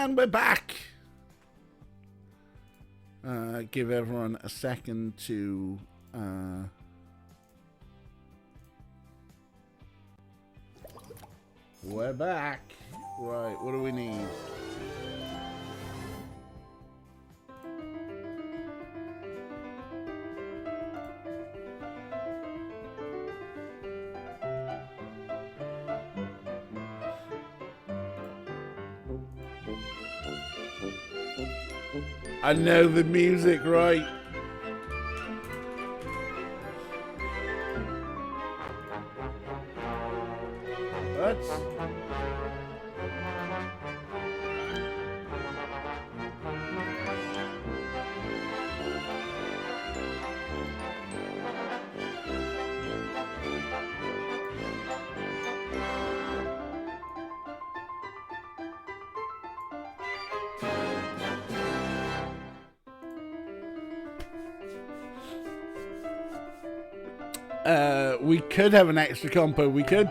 And we're back. Give everyone a second to... We're back. Right, what do we need? I know the music, right? That's... we could have an extra compo. We could.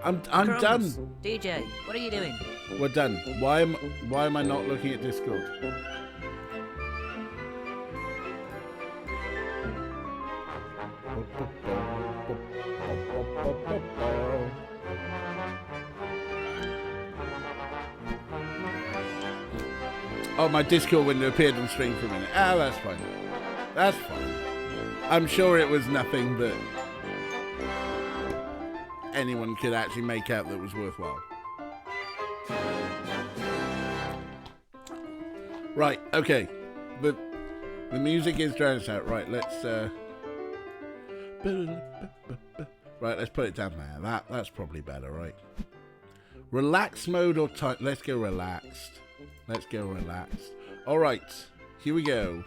I'm Crumbs, done. DJ, what are you doing? We're done. Why am I not looking at Discord? Oh, my Discord window appeared on screen for a minute. Ah, that's fine. That's fine. I'm sure it was nothing that anyone could actually make out that was worthwhile. Right, okay. The music is drowning us out. Right, let's right, let's put it down there. That's probably better, right? Relax mode or tight? Let's go relaxed. Let's go relaxed. All right, here we go.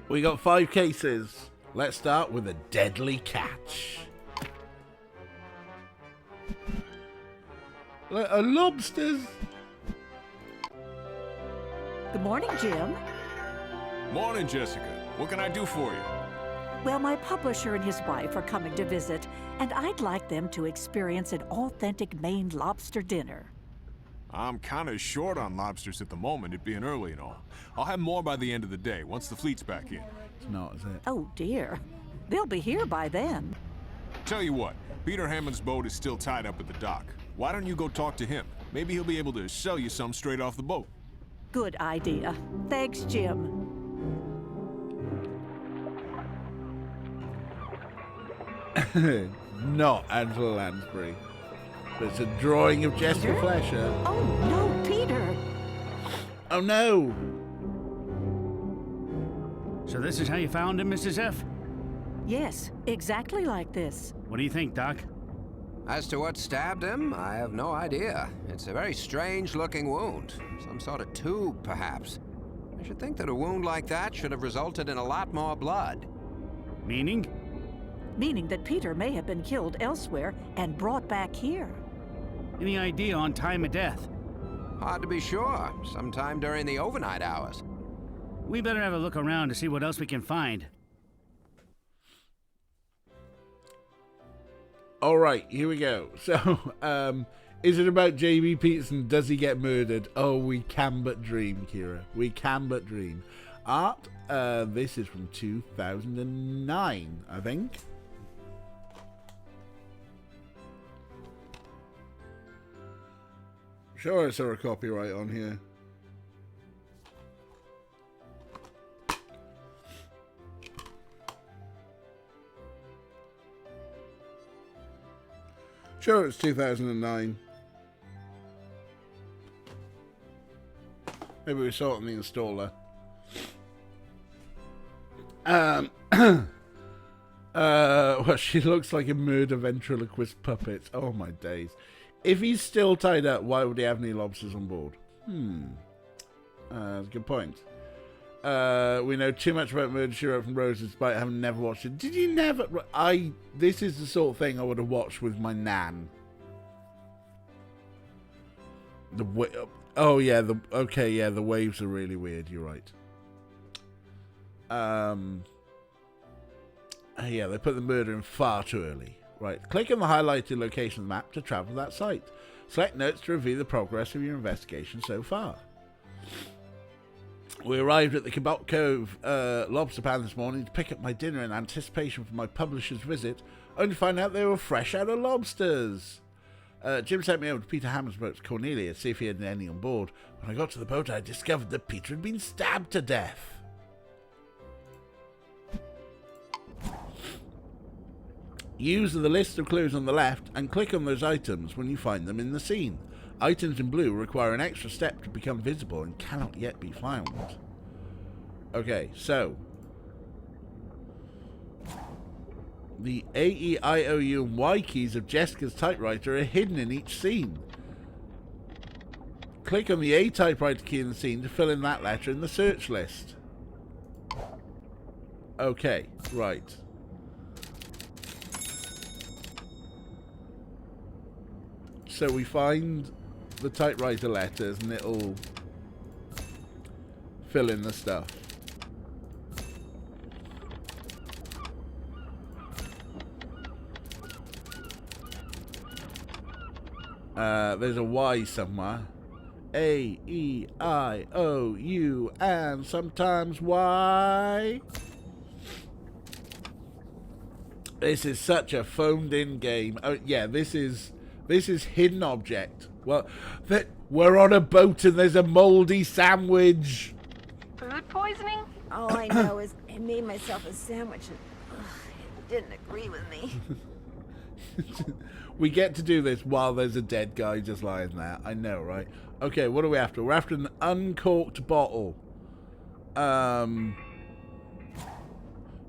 We got 5 cases. Let's start with a deadly catch. Lobsters. Good morning, Jim. Morning, Jessica. What can I do for you? Well, my publisher and his wife are coming to visit, and I'd like them to experience an authentic Maine lobster dinner. I'm kind of short on lobsters at the moment, it being early and all. I'll have more by the end of the day, once the fleet's back in. It's not, is it? Oh, dear. They'll be here by then. Tell you what, Peter Hammond's boat is still tied up at the dock. Why don't you go talk to him? Maybe he'll be able to sell you some straight off the boat. Good idea. Thanks, Jim. Not Angela Lansbury. But it's a drawing of Jessica Peter? Fletcher. Oh, no, Peter. Oh, no. So this is how you found him, Mrs. F? Yes, exactly like this. What do you think, Doc? As to what stabbed him, I have no idea. It's a very strange-looking wound. Some sort of tube, perhaps. I should think that a wound like that should have resulted in a lot more blood. Meaning? Meaning that Peter may have been killed elsewhere and brought back here. Any idea on time of death? Hard to be sure. Sometime during the overnight hours. We better have a look around to see what else we can find. All right, here we go. So, is it about J.B. Peterson? Does he get murdered? Oh, we can but dream, Kira. We can but dream. Art, this is from 2009, I think. Sure, I saw a copyright on here. Sure, it's 2009. Maybe we saw it on the installer. Well, she looks like a murder ventriloquist puppet. Oh my days. If he's still tied up, why would he have any lobsters on board? That's a good point. We know too much about Murder, She Wrote from Roses despite having never watched it. Did you never? This is the sort of thing I would have watched with my nan. Oh yeah, the waves are really weird. You're right. Yeah, they put the murder in far too early. Right. Click on the highlighted location map to travel to that site. Select notes to review the progress of your investigation so far. We arrived at the Cabot Cove lobster pan this morning to pick up my dinner in anticipation for my publisher's visit, only to find out they were fresh out of lobsters. Jim sent me over to Peter Hammond's boat to Cornelia to see if he had any on board. When I got to the boat, I discovered that Peter had been stabbed to death. Use the list of clues on the left and click on those items when you find them in the scene. Items in blue require an extra step to become visible and cannot yet be found. Okay, so the A, E, I, O, U, and Y keys of Jessica's typewriter are hidden in each scene. Click on the A typewriter key in the scene to fill in that letter in the search list. Okay, right. So we find the typewriter letters and it'll fill in the stuff. There's a Y somewhere. A, E, I, O, U, and sometimes Y. This is such a phoned-in game. Oh, yeah, this is hidden object. Well, we're on a boat and there's a mouldy sandwich. Food poisoning? All I know is I made myself a sandwich and it didn't agree with me. We get to do this while there's a dead guy just lying there. I know, right? Okay, what are we after? We're after an uncorked bottle.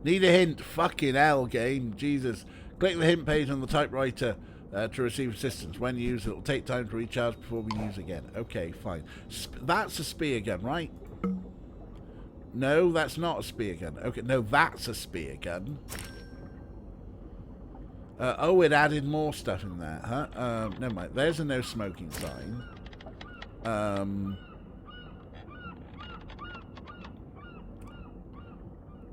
Need a hint. Fucking hell, game. Jesus. Click the hint page on the typewriter to receive assistance. When used, it'll take time to recharge before we use again. Okay, fine. That's a spear gun, right? No, that's not a spear gun. Okay, no, that's a spear gun. Oh, it added more stuff in there, huh? Never mind. There's a no smoking sign.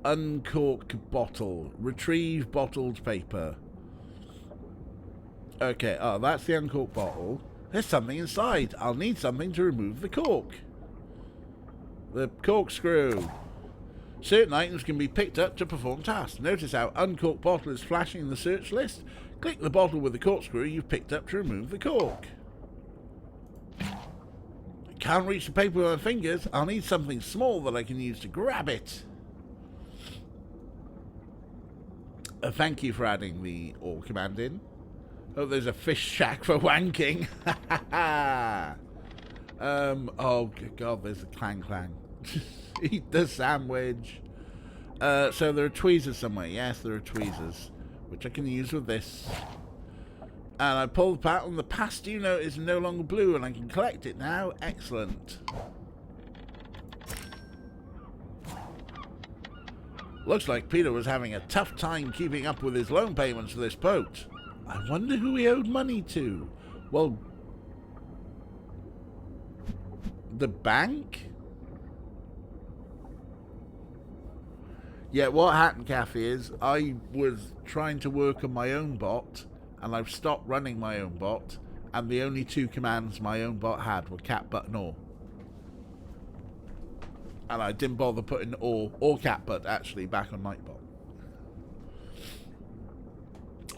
Uncork bottle. Retrieve bottled paper. Okay, oh, that's the uncorked bottle. There's something inside. I'll need something to remove the cork. The corkscrew. Certain items can be picked up to perform tasks. Notice how uncorked bottle is flashing in the search list. Click the bottle with the corkscrew you've picked up to remove the cork. I can't reach the paper with my fingers. I'll need something small that I can use to grab it. Thank you for adding the OR command in. Oh, there's a fish shack for wanking. Oh, God, there's a clang clang. Eat the sandwich. So there are tweezers somewhere. Yes, there are tweezers, which I can use with this. And I pull the pattern. The past due note is no longer blue, and I can collect it now. Excellent. Looks like Peter was having a tough time keeping up with his loan payments for this boat. I wonder who he owed money to. Well, the bank? Yeah, what happened, Kathy, is I was trying to work on my own bot, and I've stopped running my own bot, and the only two commands my own bot had were cat, but, and or. And I didn't bother putting or cat, but actually back on Nightbot.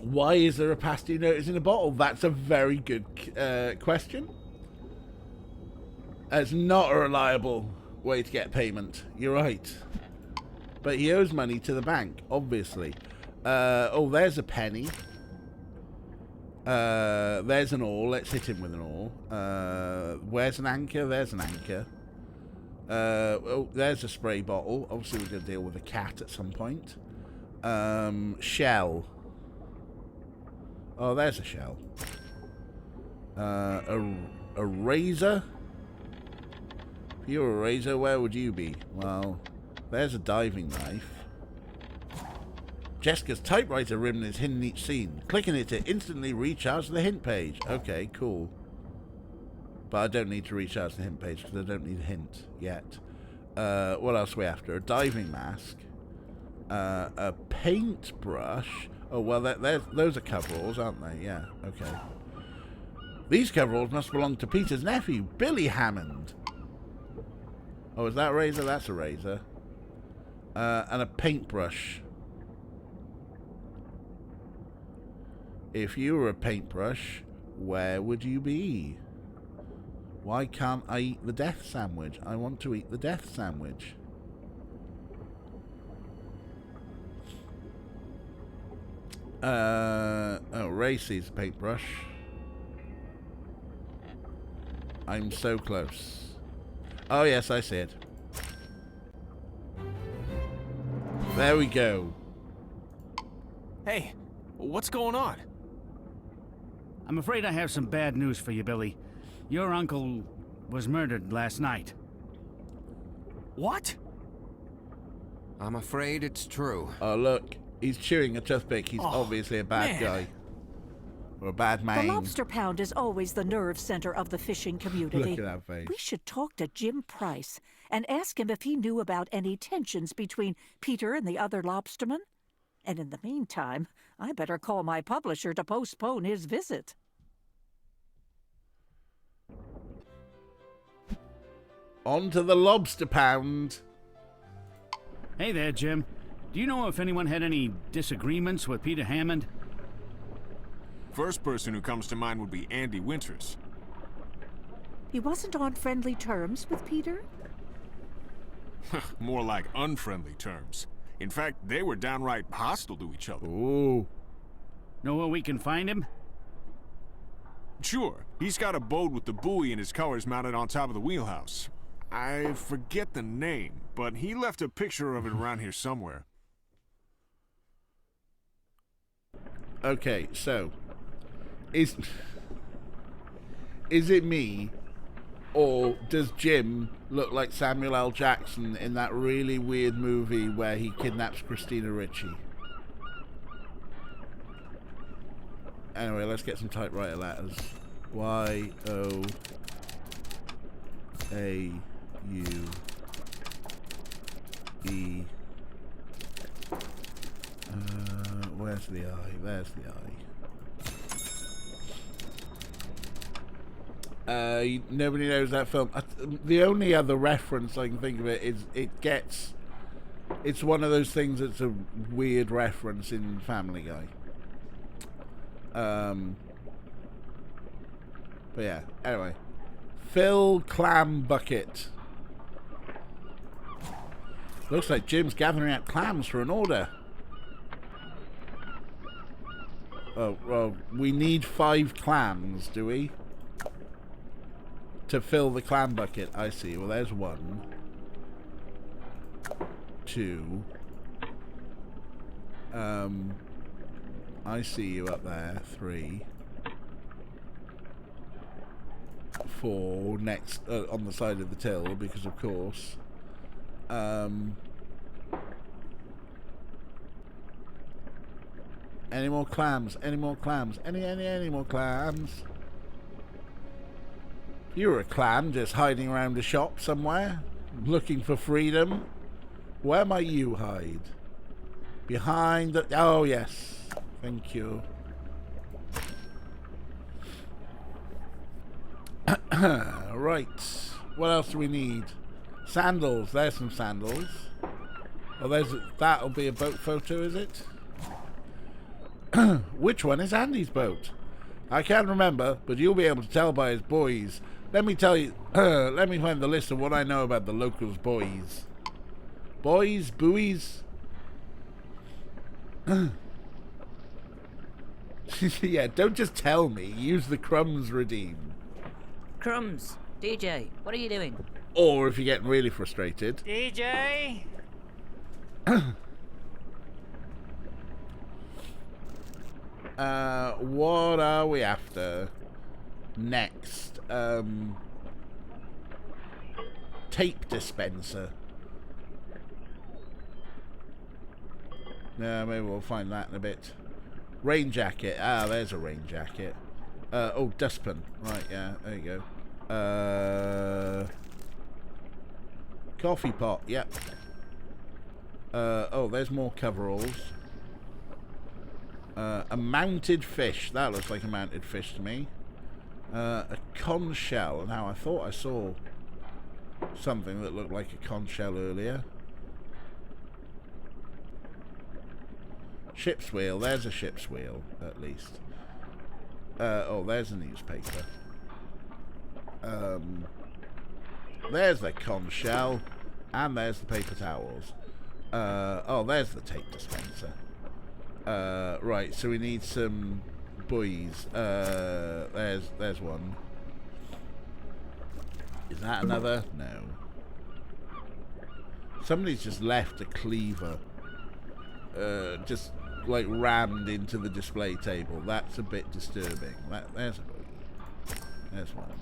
Why is there a past due notice in a bottle? That's a very good question. It's not a reliable way to get payment. You're right. But he owes money to the bank, obviously. Oh, there's a penny. There's an oar. Let's hit him with an oar. Where's an anchor? There's an anchor. Oh, there's a spray bottle. Obviously, we're going to deal with a cat at some point. Shell. Oh, there's a shell. A razor? If you were a razor, where would you be? Well, there's a diving knife. Jessica's typewriter ribbon is hidden in each scene. Clicking it to instantly recharge the hint page. Okay, cool. But I don't need to recharge the hint page because I don't need a hint yet. What else are we after? A diving mask. A paintbrush. Oh, well, those are coveralls, aren't they? Yeah, okay. These coveralls must belong to Peter's nephew, Billy Hammond. Oh, is that a razor? That's a razor. And a paintbrush. If you were a paintbrush, where would you be? Why can't I eat the death sandwich? I want to eat the death sandwich. Oh, Ray sees the paintbrush. I'm so close. Oh, yes, I see it. There we go. Hey, what's going on? I'm afraid I have some bad news for you, Billy. Your uncle was murdered last night. What? I'm afraid it's true. Oh, look. He's chewing a toothpick. He's obviously a bad guy. Or a bad man. The Lobster Pound is always the nerve center of the fishing community. Look at that face. We should talk to Jim Price and ask him if he knew about any tensions between Peter and the other lobstermen. And in the meantime, I better call my publisher to postpone his visit. On to the Lobster Pound. Hey there, Jim. Do you know if anyone had any disagreements with Peter Hammond? First person who comes to mind would be Andy Winters. He wasn't on friendly terms with Peter? More like unfriendly terms. In fact, they were downright hostile to each other. Ooh. Know where we can find him? Sure, he's got a boat with the buoy and his colors mounted on top of the wheelhouse. I forget the name, but he left a picture of it around here somewhere. Okay, so is it me, or does Jim look like Samuel L. Jackson in that really weird movie where he kidnaps Christina Ricci? Anyway, let's get some typewriter letters. Y-O-A-U-E. Where's the I? There's the I. Nobody knows that film. The only other reference I can think of it is it's one of those things that's a weird reference in Family Guy. But yeah, anyway. Phil Clam Bucket. Looks like Jim's gathering out clams for an order. Oh, well, we need 5 clams, do we? To fill the clam bucket. I see. Well, there's 1. 2. I see you up there. 3. 4. Next, on the side of the till, because of course. Any more clams? Any more clams? Any more clams? You're a clam just hiding around a shop somewhere, looking for freedom. Where might you hide? Behind the... Oh, yes. Thank you. Right. What else do we need? Sandals. There's some sandals. Oh, that'll be a boat photo, is it? Which one is Andy's boat? I can't remember, but you'll be able to tell by his buoys. Let me tell you, let me find the list of what I know about the locals' buoys. Buoys? Buoys? Yeah, don't just tell me. Use the crumbs redeem. Crumbs, DJ, what are you doing? Or if you're getting really frustrated. DJ? What are we after next? Tape dispenser. No, maybe we'll find that in a bit. Rain jacket. Ah, there's a rain jacket. Oh, dustpan. Right, yeah, there you go. Coffee pot, yep. Oh, there's more coveralls. A mounted fish. That looks like a mounted fish to me. A conch shell. Now, I thought I saw something that looked like a conch shell earlier. Ship's wheel. There's a ship's wheel, at least. Oh, there's a newspaper. There's the conch shell. And there's the paper towels. Oh, there's the tape dispenser. Right, so we need some buoys. There's one. Is that another? No. Somebody's just left a cleaver. Just like rammed into the display table. That's a bit disturbing. There's a buoy. There's one.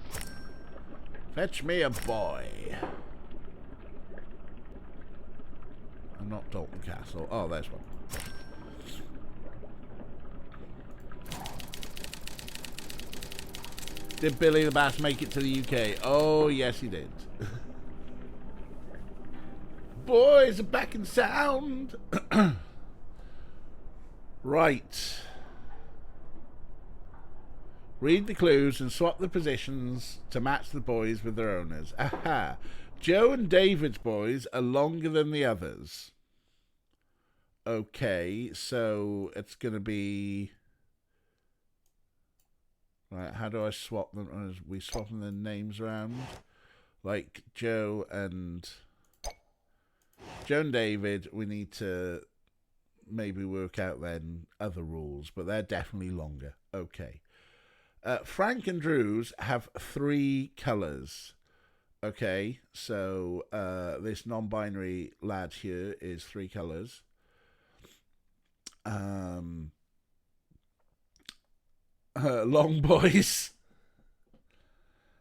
Fetch me a boy. I'm not Dalton Castle. Oh, there's one. Did Billy the Bass make it to the UK? Oh, yes, he did. Boys are back in sound. Right. Read the clues and swap the positions to match the boys with their owners. Aha. Joe and David's boys are longer than the others. Okay, so it's going to be... Right, how do I swap them? Are we swapping the names around? Like Joe and David, we need to maybe work out then other rules, but they're definitely longer. Okay. Frank and Drew's have 3 colours. Okay, so this non-binary lad here is 3 colours. Long boys.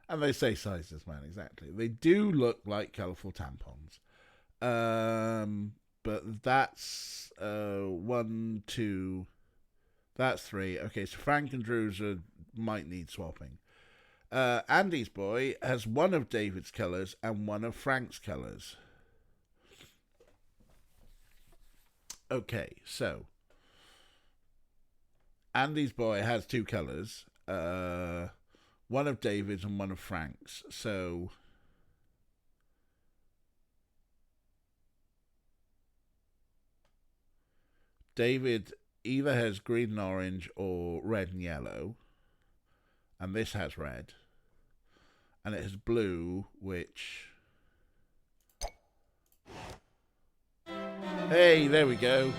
And they say sizes, man, exactly. They do look like colourful tampons. But that's 1, 2... That's 3. Okay, so Frank and Drew's might need swapping. Andy's boy has 1 of David's colours and 1 of Frank's colours. Okay, so Andy's boy has 2 colours, 1 of David's and 1 of Frank's. So David either has green and orange or red and yellow, and this has red, and it has blue, which... Hey, there we go.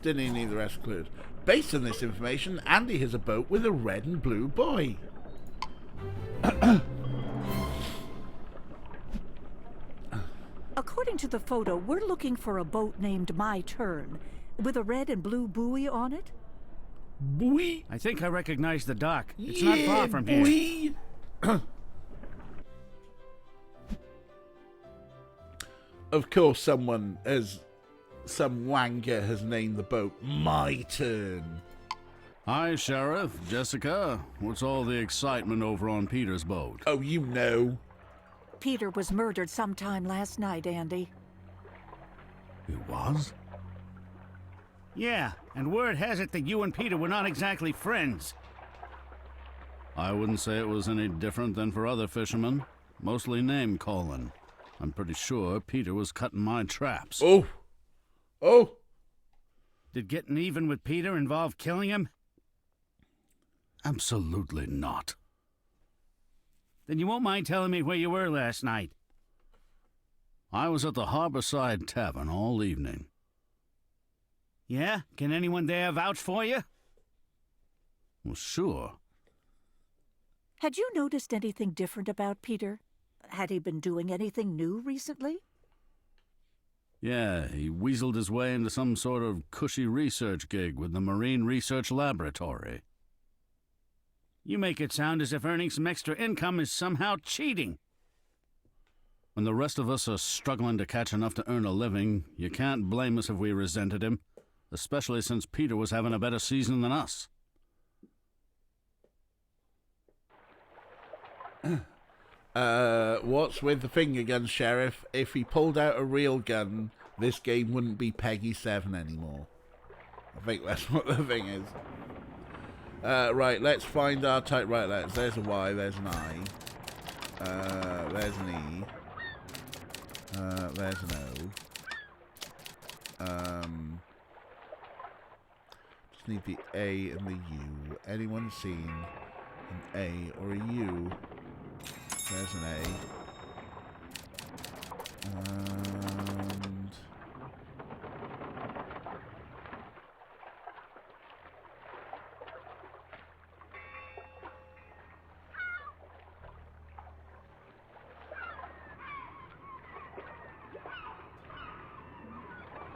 Didn't even need the rest of the clues. Based on this information, Andy has a boat with a red and blue boy. According to the photo, we're looking for a boat named My Turn, with a red and blue buoy on it. Buoy? I think I recognize the dock. It's not far from here. Of course, some wanker has named the boat My Turn. Hi, Sheriff. Jessica. What's all the excitement over on Peter's boat? Oh, you know. Peter was murdered sometime last night, Andy. He was? Yeah, and word has it that you and Peter were not exactly friends. I wouldn't say it was any different than for other fishermen. Mostly name-calling. I'm pretty sure Peter was cutting my traps. Oh! Oh! Did getting even with Peter involve killing him? Absolutely not. Then you won't mind telling me where you were last night. I was at the Harborside Tavern all evening. Yeah? Can anyone there vouch for you? Well, sure. Had you noticed anything different about Peter? Had he been doing anything new recently? Yeah, he weaseled his way into some sort of cushy research gig with the Marine Research Laboratory. You make it sound as if earning some extra income is somehow cheating. When the rest of us are struggling to catch enough to earn a living, you can't blame us if we resented him, especially since Peter was having a better season than us. What's with the finger gun, Sheriff? If he pulled out a real gun, this game wouldn't be Peggy 7 anymore. I think that's what the thing is. Right, let's find our type. Right, there's a Y, there's an I. There's an E. There's an O. Just need the A and the U. Anyone seen an A or a U? There's an A. And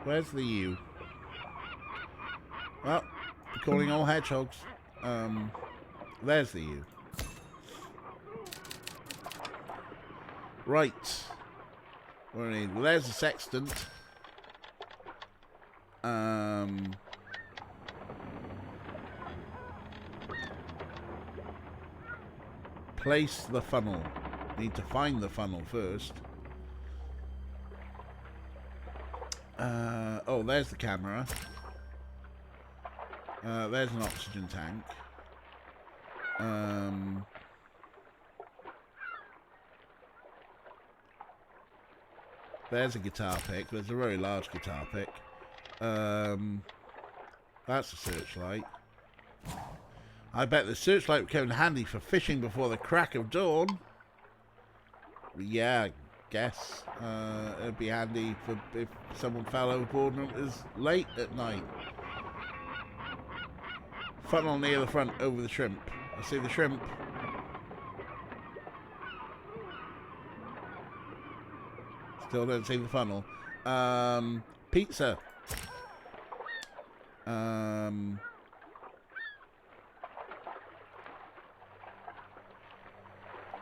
where's the U? Well, we're calling all hedgehogs. There's the U. Right. Well, there's the sextant. Place the funnel. Need to find the funnel first. Oh, there's the camera. There's an oxygen tank. There's a guitar pick. There's a very large guitar pick. That's a searchlight. I bet the searchlight would come in handy for fishing before the crack of dawn. Yeah, I guess. It'd be handy for if someone fell overboard and it was late at night. Funnel near the front over the shrimp. I see the shrimp. Still don't see the funnel. Pizza.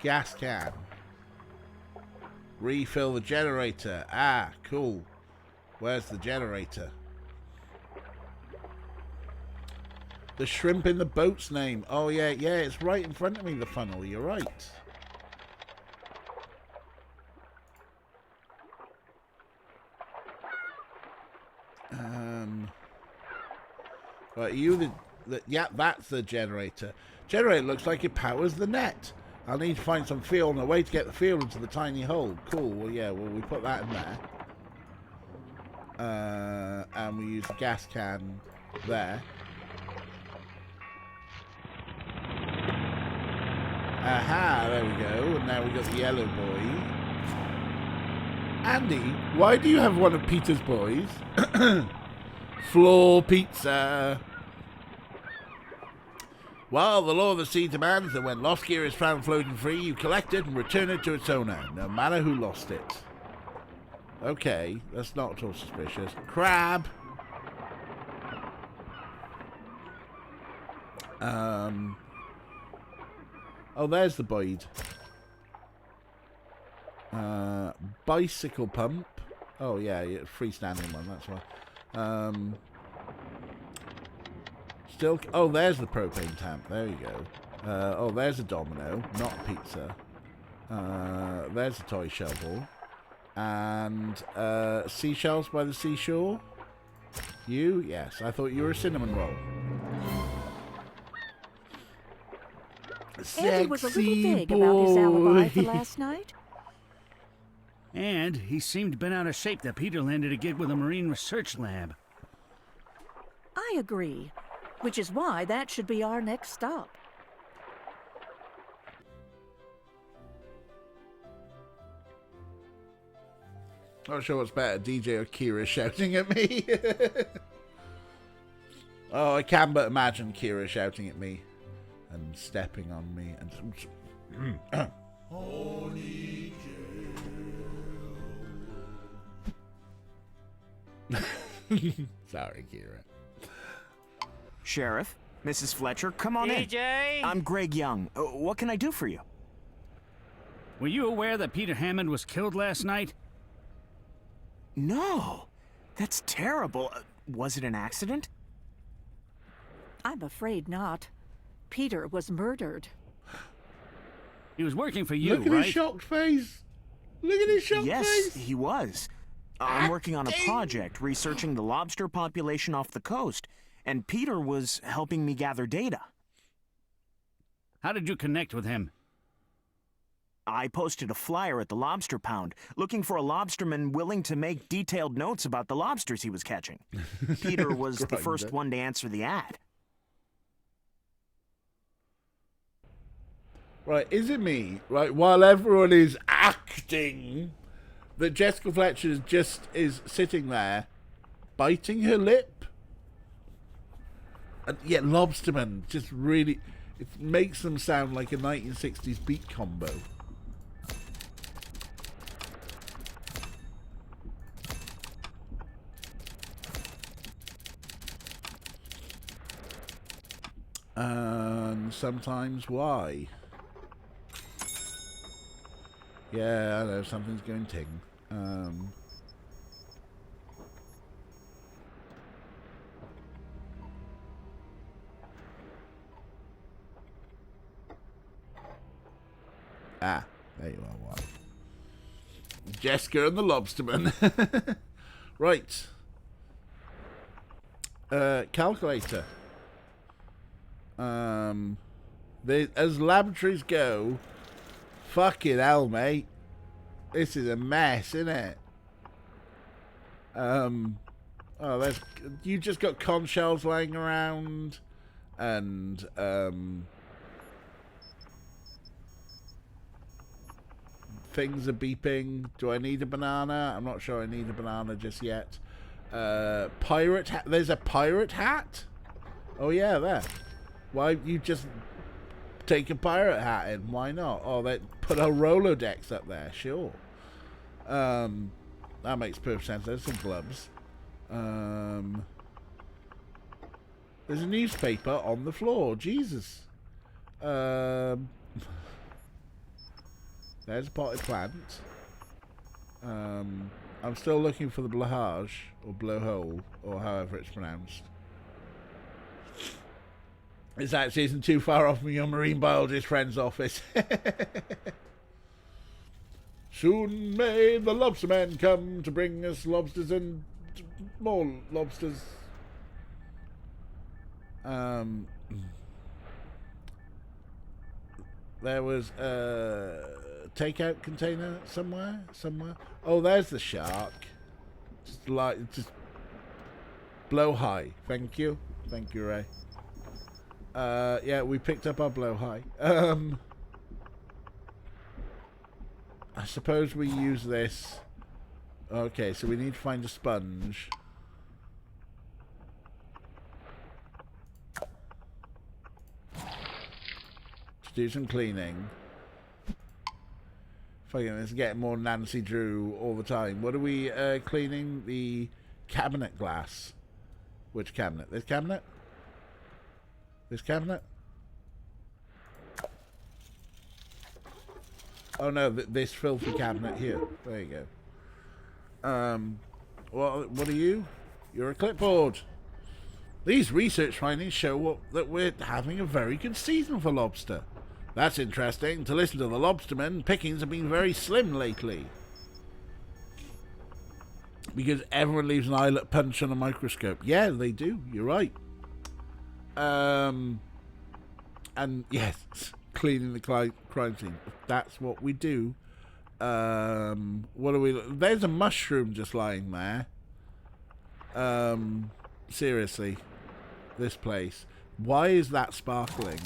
Gas can. Refill the generator. Ah, cool. Where's the generator? The shrimp in the boat's name. Oh, yeah, it's right in front of me, the funnel. You're right. Right, yeah, that's the generator. Generator looks like it powers the net. I'll need to find some fuel and a way to get the fuel into the tiny hole. Cool, well, yeah, well, we put that in there. And we use the gas can there. Aha, there we go. And now we got the yellow boy. Andy, why do you have one of Peter's boys? Floor pizza. Well, the law of the sea demands that when lost gear is found floating free, you collect it and return it to its owner, no matter who lost it. Okay, that's not at all suspicious. Crab. Oh, there's the Boyd. Bicycle pump. Oh, yeah, freestanding one, that's why. Still, oh, there's the propane tank. There you go. Oh, there's a domino, not a pizza. There's a toy shovel. And seashells by the seashore. You? Yes, I thought you were a cinnamon roll. Andy was a little vague about his alibi for last night. And he seemed bent out of shape that Peter landed a gig with a marine research lab. I agree, which is why that should be our next stop. Not sure what's better, DJ or Kira shouting at me. Oh, I can but imagine Kira shouting at me and stepping on me and sorry, Kira. Sheriff, Mrs. Fletcher, come on in. DJ! I'm Greg Young. What can I do for you? Were you aware that Peter Hammond was killed last night? No. That's terrible. Was it an accident? I'm afraid not. Peter was murdered. He was working for you, Look at right? his shocked face. Look at his shocked Yes, face. he was. I'm working on a project researching the lobster population off the coast, and Peter was helping me gather data. How did you connect with him? I posted a flyer at the Lobster Pound, looking for a lobsterman willing to make detailed notes about the lobsters he was catching. Peter was the first one to answer the ad. Right, is it me, right, while everyone is acting, that Jessica Fletcher just is sitting there, biting her lip? And yet Lobsterman just really, it makes them sound like a 1960s beat combo. And sometimes why? Yeah, I know, something's going ting. Ah, there you are, why. Jessica and the Lobsterman. Right. Calculator. As laboratories go, fucking hell, mate. This is a mess, isn't it? Oh, there's, you just got conch shells laying around, and things are beeping. Do I need a banana? I'm not sure I need a banana just yet. Pirate hat. There's a pirate hat? Oh yeah, there. Why you just take a pirate hat in? Why not? Oh, they put a Rolodex up there. Sure. That makes perfect sense. There's some gloves. There's a newspaper on the floor. Jesus. There's a potted plant. I'm still looking for the blowhage, or blowhole, or however it's pronounced. This actually isn't too far off from your marine biologist friend's office. Soon may the lobsterman come to bring us lobsters and more lobsters. There was a takeout container somewhere. Oh, there's the shark. Just blow high. Thank you, Ray. Yeah, we picked up our blow high. I suppose we use this. Okay, so we need to find a sponge. To do some cleaning. Fucking, let's get more Nancy Drew all the time. What are we cleaning? The cabinet glass. Which cabinet? This cabinet? This cabinet? Oh no, this filthy cabinet here. There you go. What are you? You're a clipboard. These research findings show that we're having a very good season for lobster. That's interesting. To listen to the lobstermen, pickings have been very slim lately. Because everyone leaves an eyelet punch on a microscope. Yeah, they do. You're right. And yes, cleaning the crime scene. That's what we do. What are we? There's a mushroom just lying there. Seriously, this place. Why is that sparkling?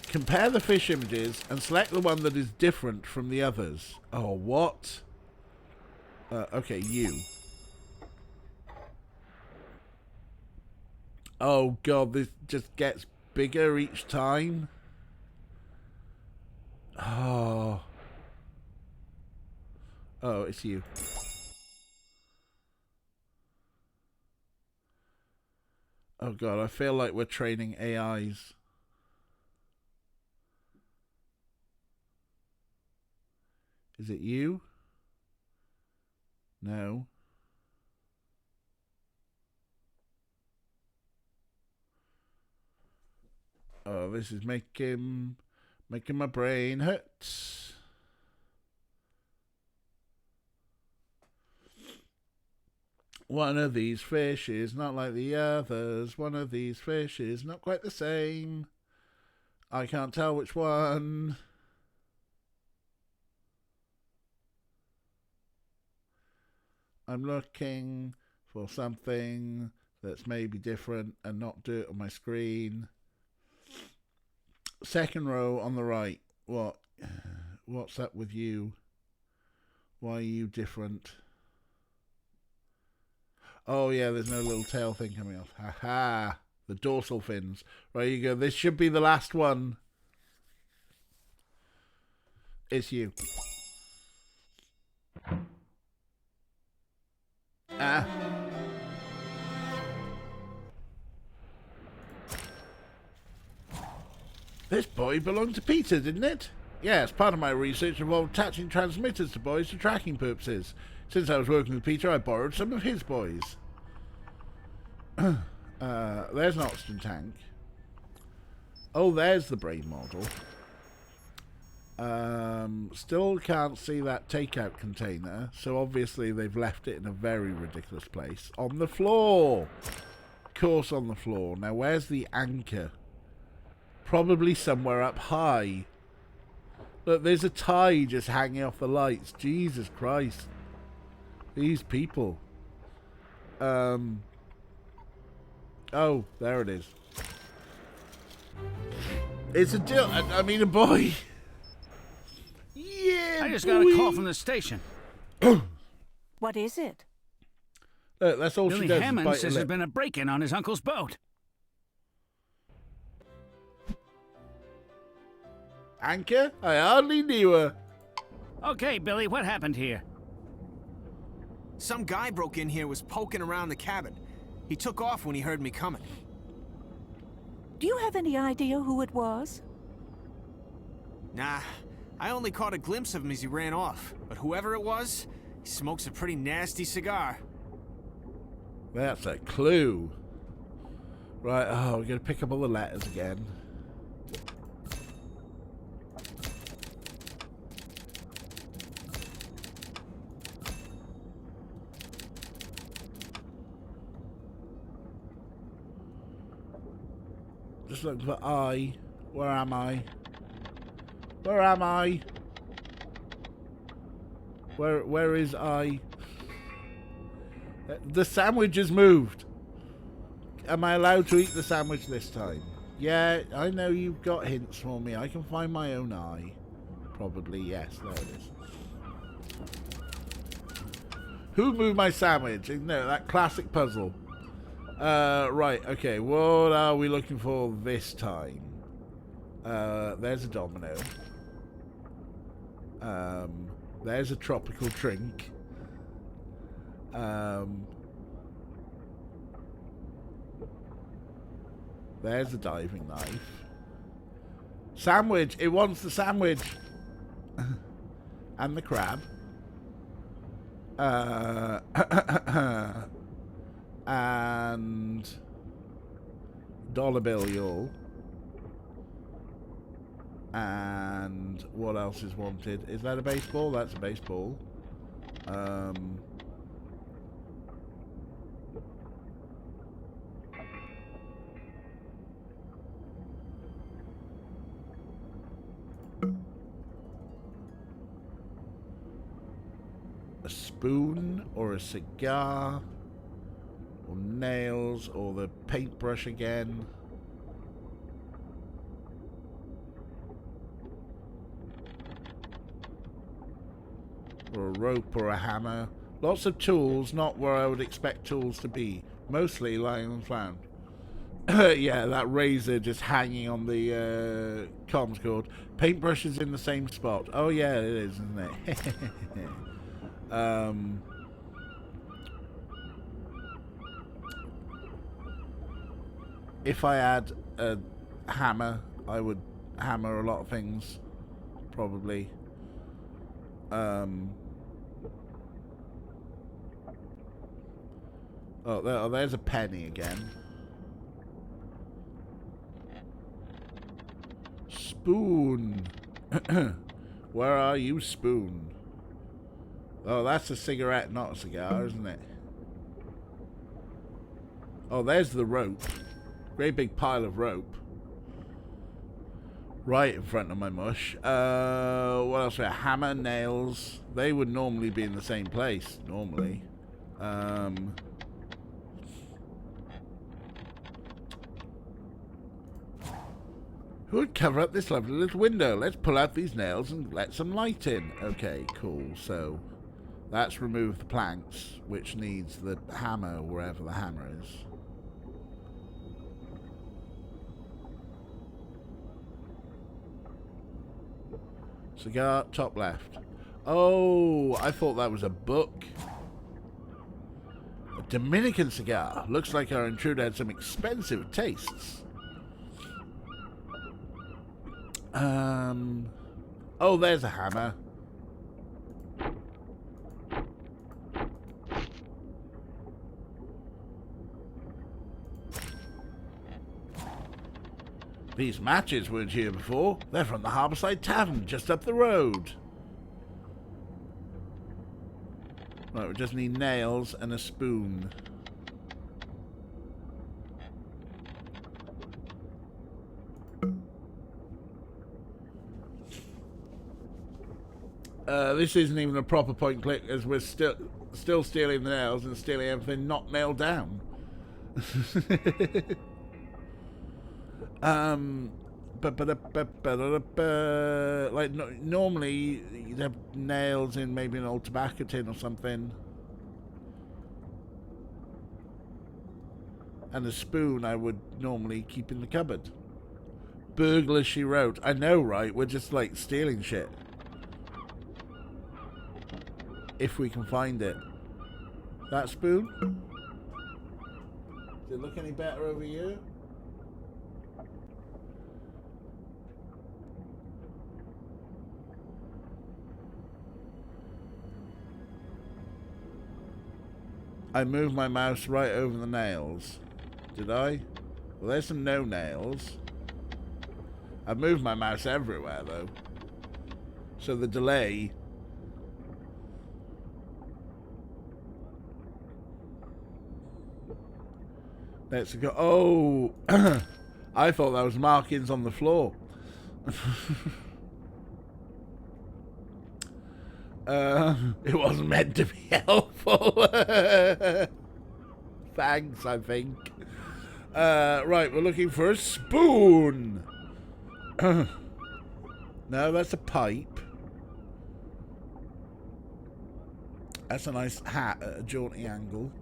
Compare the fish images and select the one that is different from the others. Oh, what? Okay, you. Oh god, this just gets bigger each time. Oh. Oh, it's you. Oh god, I feel like we're training AIs. Is it you? No. Oh, this is making my brain hurt. One of these fish is not like the others. One of these fish is not quite the same. I can't tell which one. I'm looking for something that's maybe different and not do it on my screen. Second row on the right. What's up with you? Why are you different? Oh yeah, there's no little tail thing coming off. Ha ha! The dorsal fins. Right, you go. This should be the last one. It's you. Ah. This boy belonged to Peter, didn't it? Yes, part of my research involved attaching transmitters to buoys for tracking purposes. Since I was working with Peter, I borrowed some of his buoys. There's an oxygen tank. Oh, there's the brain model. Still can't see that takeout container, so obviously they've left it in a very ridiculous place. On the floor! Of course on the floor. Now, where's the anchor? Probably somewhere up high. Look, there's a tie just hanging off the lights. Jesus Christ. These people. Oh, there it is. It's a deal. I mean, a boy. Yeah, I just got a call from the station. What is it? Look, that's all Billy she does. Hammond Is bite says her there's lip. been a break-in on his uncle's boat. Anchor? I hardly knew her. Okay, Billy, what happened here? Some guy broke in here, was poking around the cabin. He took off when he heard me coming. Do you have any idea who it was? Nah, I only caught a glimpse of him as he ran off. But whoever it was, he smokes a pretty nasty cigar. That's a clue. Right, we're going to pick up all the letters again. Just looking for I. Where am I? Where am I? Where is I? The sandwich has moved. Am I allowed to eat the sandwich this time? Yeah, I know you've got hints for me. I can find my own eye. Probably, yes. There it is. Who moved my sandwich? No, that classic puzzle. Right, okay. What are we looking for this time? There's a domino. There's a tropical drink. There's a diving knife. Sandwich! It wants the sandwich! And the crab. And dollar bill, y'all. And what else is wanted? Is that a baseball? That's a baseball. A spoon or a cigar or nails or the paintbrush again. Or a rope or a hammer. Lots of tools, not where I would expect tools to be. Mostly lying on the ground. Yeah, that razor just hanging on the comms cord. Paintbrush is in the same spot. Oh yeah, it is, isn't it? If I had a hammer, I would hammer a lot of things. Probably. Oh, there's a penny again. Spoon. Where are you, spoon? Oh, that's a cigarette, not a cigar, isn't it? Oh, there's the rope. Great big pile of rope. Right in front of my mush. What else we have? Hammer, nails. They would normally be in the same place. Normally. Who would cover up this lovely little window? Let's pull out these nails and let some light in. Okay, cool. So that's remove the planks, which needs the hammer wherever the hammer is. Cigar, top left. Oh, I thought that was a book. A Dominican cigar. Looks like our intruder had some expensive tastes. Oh, there's a hammer. These matches weren't here before. They're from the Harbourside Tavern, just up the road. Right, we just need nails and a spoon. This isn't even a proper point click, as we're still stealing the nails and stealing everything not nailed down. Like normally you'd have nails in maybe an old tobacco tin or something, and a spoon I would normally keep in the cupboard. Burglar, she wrote. I know, right? We're just like stealing shit. If we can find it. That spoon? Does it look any better over here? I moved my mouse right over the nails. Did I? Well, there's some no nails. I've moved my mouse everywhere, though. So the delay... Let's go. Oh! I thought that was markings on the floor. It wasn't meant to be helpful. Thanks, I think. Right, we're looking for a spoon. No, that's a pipe. That's a nice hat at a jaunty angle.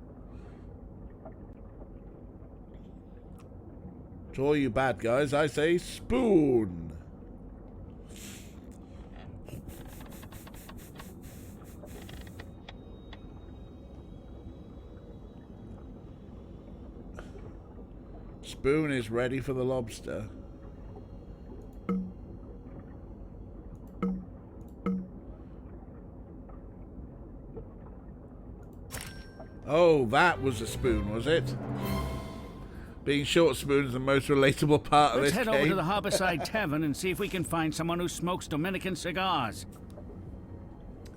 To all you bad guys, I say spoon. Spoon is ready for the lobster. Oh, that was a spoon, was it? Being short spoon is the most relatable part of this game. Let's head over to the Harbourside Tavern and see if we can find someone who smokes Dominican cigars.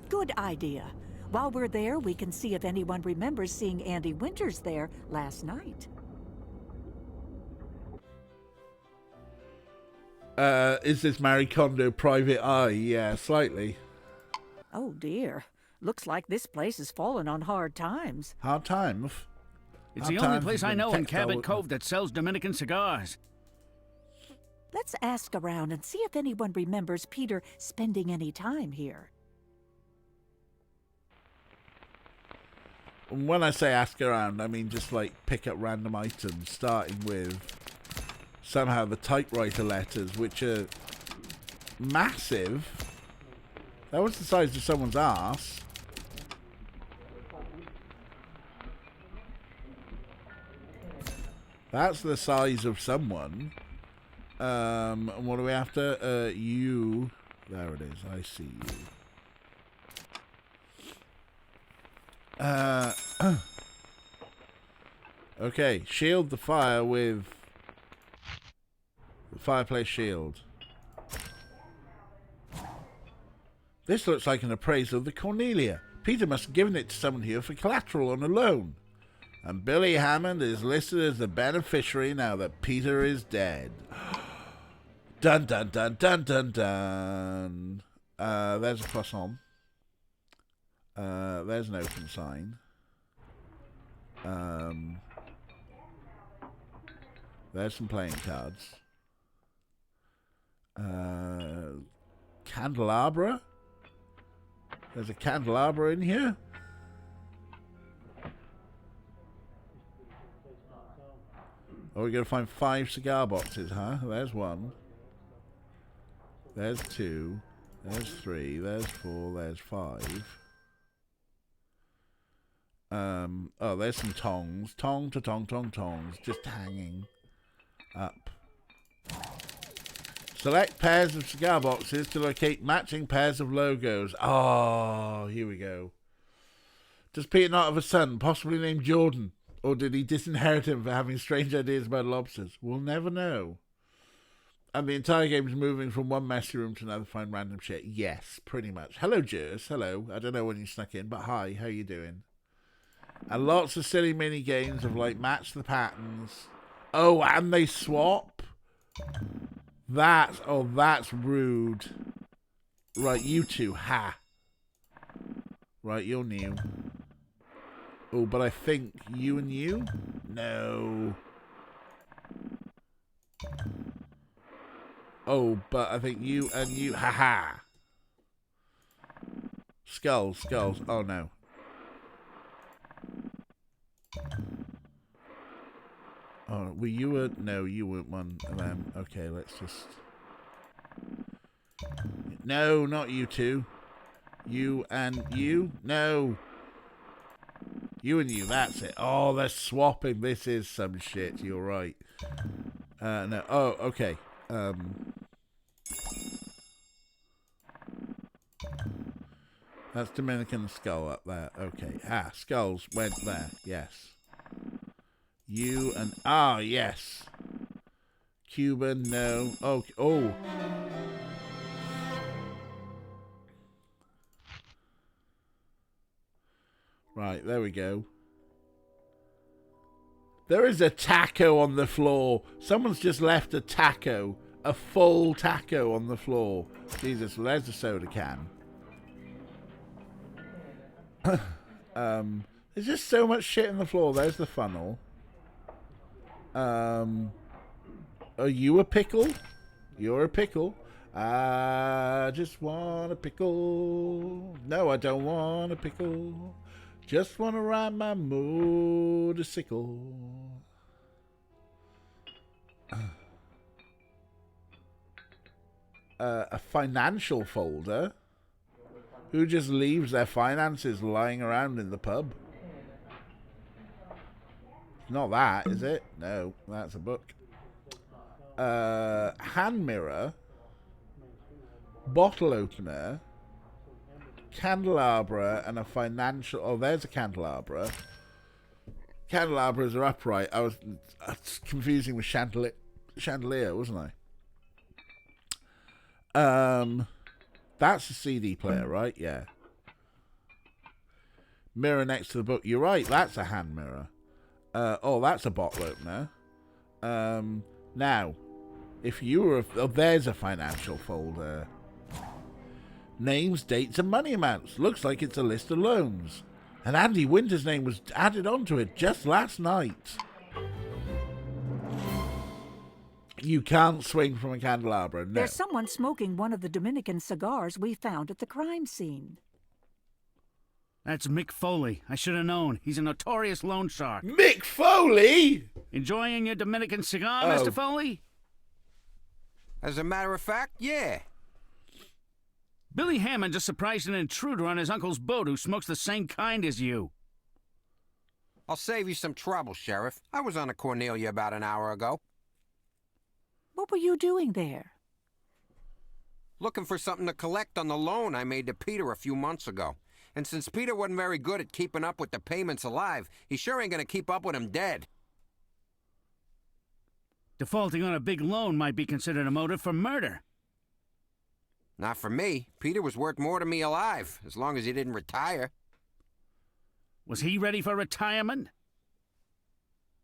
Good idea. While we're there, we can see if anyone remembers seeing Andy Winters there last night. Is this Marie Kondo private eye? Yeah, slightly. Oh dear. Looks like this place has fallen on hard times. Hard times? It's the only place I know in Cabot Cove that sells Dominican cigars. Let's ask around and see if anyone remembers Peter spending any time here. When I say ask around, I mean just like pick up random items, starting with somehow the typewriter letters, which are massive. That was the size of someone's arse. That's the size of someone. And what are we after? You. There it is. I see you. Okay. Shield the fire with the fireplace shield. This looks like an appraisal of the Cornelia. Peter must have given it to someone here for collateral on a loan. And Billy Hammond is listed as the beneficiary now that Peter is dead. Dun dun dun dun dun dun. There's a croissant. There's an open sign. There's some playing cards. Candelabra? There's a candelabra in here? Oh, we're going to find 5 cigar boxes, huh? There's 1. There's 2. There's 3. There's 4. There's 5. Oh, there's some tongs. Tongs. Just hanging up. Select pairs of cigar boxes to locate matching pairs of logos. Oh, here we go. Does Peter not have a son, possibly named Jordan? Or did he disinherit him for having strange ideas about lobsters? We'll never know. And the entire game is moving from one messy room to another to find random shit. Yes, pretty much. Hello, Jers. Hello. I don't know when you snuck in, but hi. How you doing? And lots of silly mini games of like match the patterns. Oh, and they swap. That's rude. Right, you two. Ha. Right, you're new. Oh, but I think you and you? No. Oh, but I think you and you. Haha. Skulls. Oh, no. Oh, were you a... No, you weren't one of them. Okay, let's just... No, not you two. You and you? No. You and you, that's it. Oh, they're swapping. This is some shit. You're right. No. Oh, okay. That's Dominican skull up there. Okay. Ah, skulls went there. Yes. You and... Ah, yes. Cuban, no. Oh. Right, there we go. There is a taco on the floor. Someone's just left a taco. A full taco on the floor. Jesus, well, there's a soda can. There's just so much shit in the floor. There's the funnel. Are you a pickle? You're a pickle. I just want a pickle. No, I don't want a pickle. Just want to ride my motorcycle. A financial folder? Who just leaves their finances lying around in the pub? Not that, is it? No, that's a book. Hand mirror. Bottle opener. Candelabra and a financial... Oh, there's a candelabra. Candelabras are upright. I was confusing with chandelier, wasn't I? That's a CD player, right? Yeah. Mirror next to the book. You're right, that's a hand mirror. Oh, that's a bottle opener. Now, if you were... Oh, there's a financial folder. Names, dates, and money amounts. Looks like it's a list of loans. And Andy Winter's name was added onto it just last night. You can't swing from a candelabra, no. There's someone smoking one of the Dominican cigars we found at the crime scene. That's Mick Foley. I should have known. He's a notorious loan shark. Mick Foley? Enjoying your Dominican cigar, Mr. Foley? As a matter of fact, yeah. Billy Hammond just surprised an intruder on his uncle's boat who smokes the same kind as you. I'll save you some trouble, Sheriff. I was on a Cornelia about an hour ago. What were you doing there? Looking for something to collect on the loan I made to Peter a few months ago. And since Peter wasn't very good at keeping up with the payments alive, he sure ain't gonna keep up with him dead. Defaulting on a big loan might be considered a motive for murder. Not for me. Peter was worth more to me alive, as long as he didn't retire. Was he ready for retirement?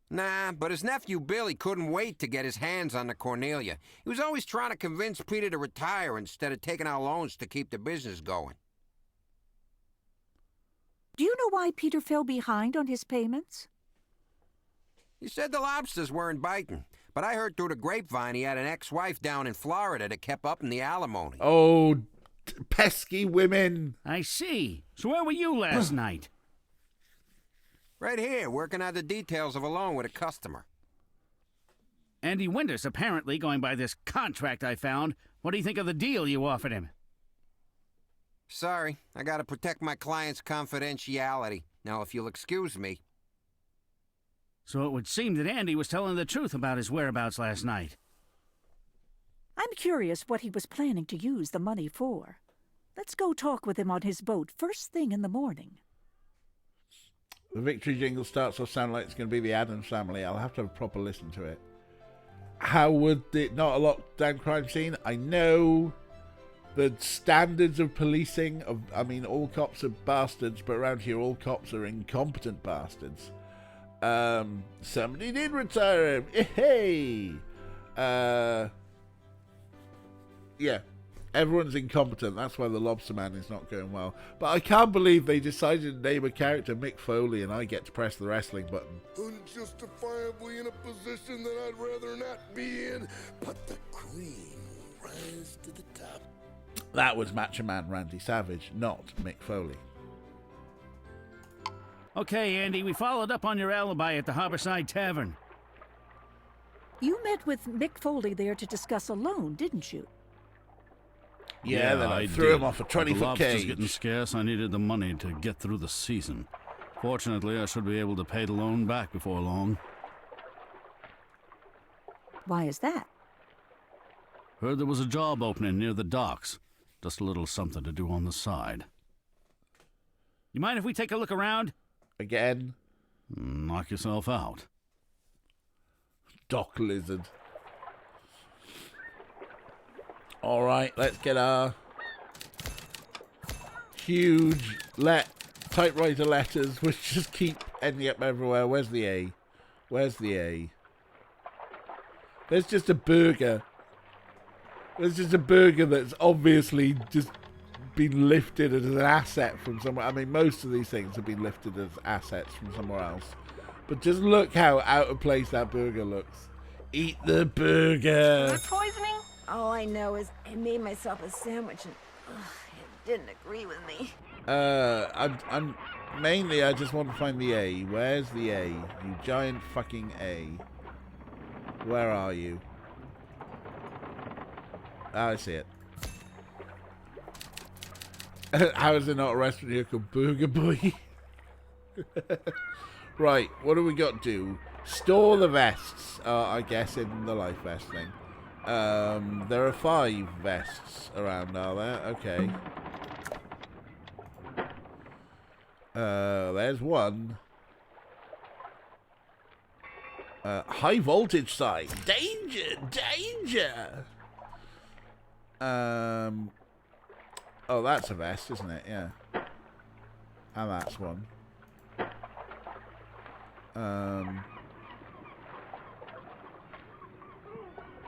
Nah, but his nephew Billy couldn't wait to get his hands on the Cornelia. He was always trying to convince Peter to retire instead of taking out loans to keep the business going. Do you know why Peter fell behind on his payments? He said the lobsters weren't biting, but I heard through the grapevine he had an ex-wife down in Florida that kept up in the alimony. Oh, pesky women. I see. So where were you last night? Right here, working out the details of a loan with a customer. Andy Winters, apparently, going by this contract I found. What do you think of the deal you offered him? Sorry, I gotta protect my client's confidentiality. Now, if you'll excuse me. So it would seem that Andy was telling the truth about his whereabouts last night. I'm curious what he was planning to use the money for. Let's go talk with him on his boat first thing in the morning. The victory jingle starts off sounding like it's going to be the Addams Family. I'll have to have a proper listen to it. How would it not a lockdown crime scene? I know the standards of policing. All cops are bastards, but around here all cops are incompetent bastards. Somebody did retire him. Hey! Yeah. Everyone's incompetent. That's why the Lobster Man is not going well. But I can't believe they decided to name a character Mick Foley and I get to press the wrestling button. Unjustifiably in a position that I'd rather not be in, but the cream will rise to the top. That was Macho Man Randy Savage, not Mick Foley. Okay, Andy, we followed up on your alibi at the Harborside Tavern. You met with Mick Foley there to discuss a loan, didn't you? Yeah, then I threw him off a 20-foot cage. The getting scarce. I needed the money to get through the season. Fortunately, I should be able to pay the loan back before long. Why is that? Heard there was a job opening near the docks. Just a little something to do on the side. You mind if we take a look around? Again? Knock yourself out. Dock lizard. Alright, let's get our huge typewriter letters, which just keep ending up everywhere. Where's the A? Where's the A? There's just a burger. There's just a burger that's obviously just been lifted as an asset from somewhere. I mean, most of these things have been lifted as assets from somewhere else. But just look how out of place that burger looks. Eat the burger. Food poisoning? All I know is I made myself a sandwich and it didn't agree with me. I'm mainly I just want to find the A. Where's the A? You giant fucking A. Where are you? Ah, I see it. How is there not a restaurant here called Burger Boy? Right, what do we got to do? Store the vests, I guess, in the life vest thing. There are 5 vests around, are there? Okay. There's one. High voltage sign. Danger! Danger! Oh, that's a vest, isn't it? Yeah. And that's one.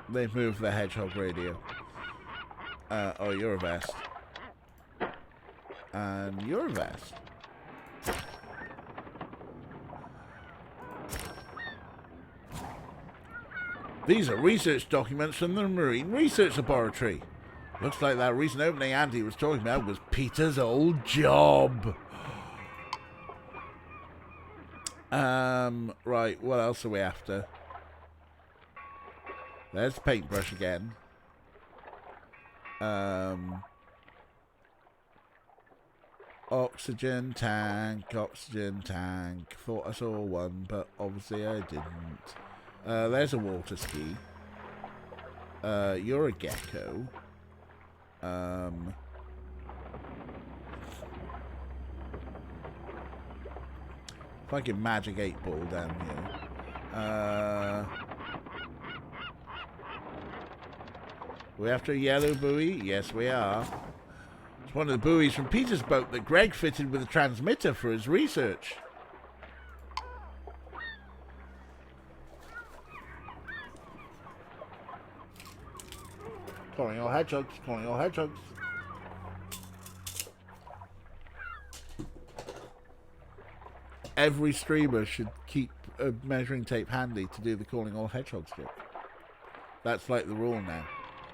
They've moved the hedgehog radio. Oh, you're a vest. And you're a vest. These are research documents from the Marine Research Laboratory. Looks like that recent opening Andy was talking about was Peter's old job. Right, what else are we after? There's the paintbrush again. Oxygen tank. Thought I saw one, but obviously I didn't. There's a water ski. You're a gecko. Fucking magic 8-ball down here. We after a yellow buoy? Yes, we are. It's one of the buoys from Peter's boat that Greg fitted with a transmitter for his research. Calling all hedgehogs. Calling all hedgehogs. Every streamer should keep a measuring tape handy to do the calling all hedgehogs trick. That's like the rule now.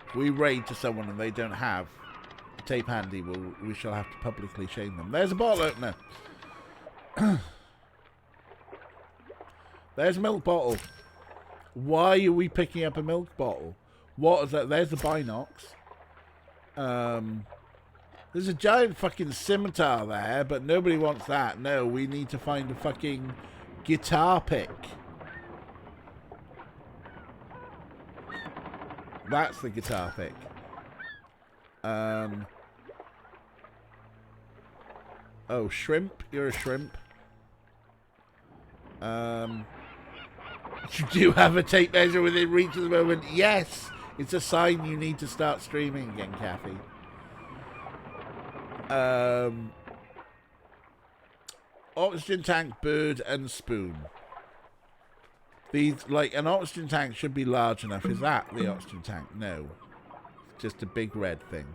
If we raid to someone and they don't have a tape handy, we shall have to publicly shame them. There's a bottle opener. There's a milk bottle. Why are we picking up a milk bottle? What is that? There's the binocs. There's a giant fucking scimitar there, but nobody wants that. No, we need to find a fucking guitar pick. That's the guitar pick. Oh, shrimp. You're a shrimp. You do have a tape measure within reach at the moment. Yes! It's a sign you need to start streaming again, Kathy. Oxygen tank, bird, and spoon. These, like, an oxygen tank should be large enough. Is that the oxygen tank? No. It's just a big red thing.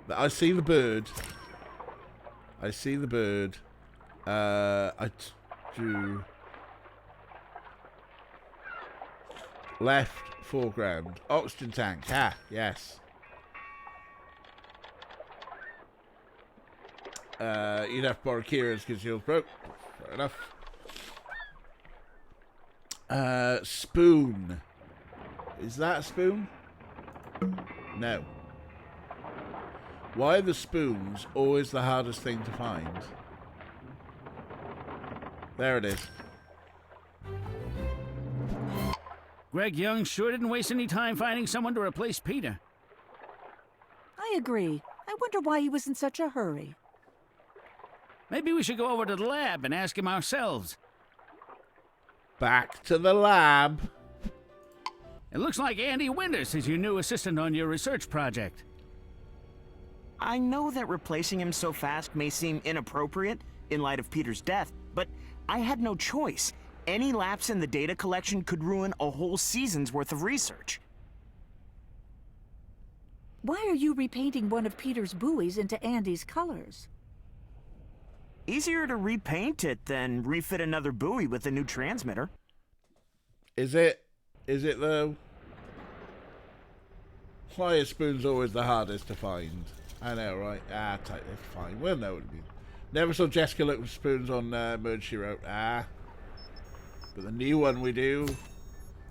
I see the bird. I see the bird. I do... Left, foreground. Oxygen tank. Ah, yes. You'd have to borrow Kira's because yours broke. Fair enough. Spoon. Is that a spoon? No. Why are the spoons always the hardest thing to find? There it is. Greg Young sure didn't waste any time finding someone to replace Peter. I agree. I wonder why he was in such a hurry. Maybe we should go over to the lab and ask him ourselves. Back to the lab. It looks like Andy Winters is your new assistant on your research project. I know that replacing him so fast may seem inappropriate in light of Peter's death, but I had no choice. Any lapse in the data collection could ruin a whole season's worth of research. Why are you repainting one of Peter's buoys into Andy's colors? Easier to repaint it than refit another buoy with a new transmitter. Is it? Is it though? Why are spoons always the hardest to find? I know, right? Ah, tight. That's fine. We'll know what it means. Never saw Jessica look for spoons on Murder, She Wrote. Ah. But the new one we do.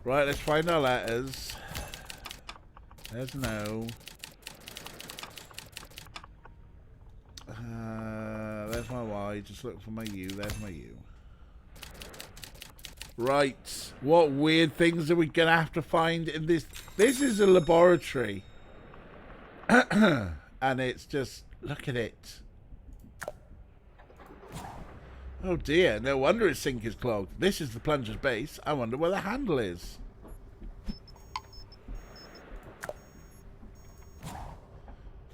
Right, let's find our letters. There's no. There's my Y. Just look for my U. There's my U. Right. What weird things are we going to have to find in this? This is a laboratory. And it's just, look at it. Oh dear, no wonder its sink is clogged. This is the plunger's base. I wonder where the handle is.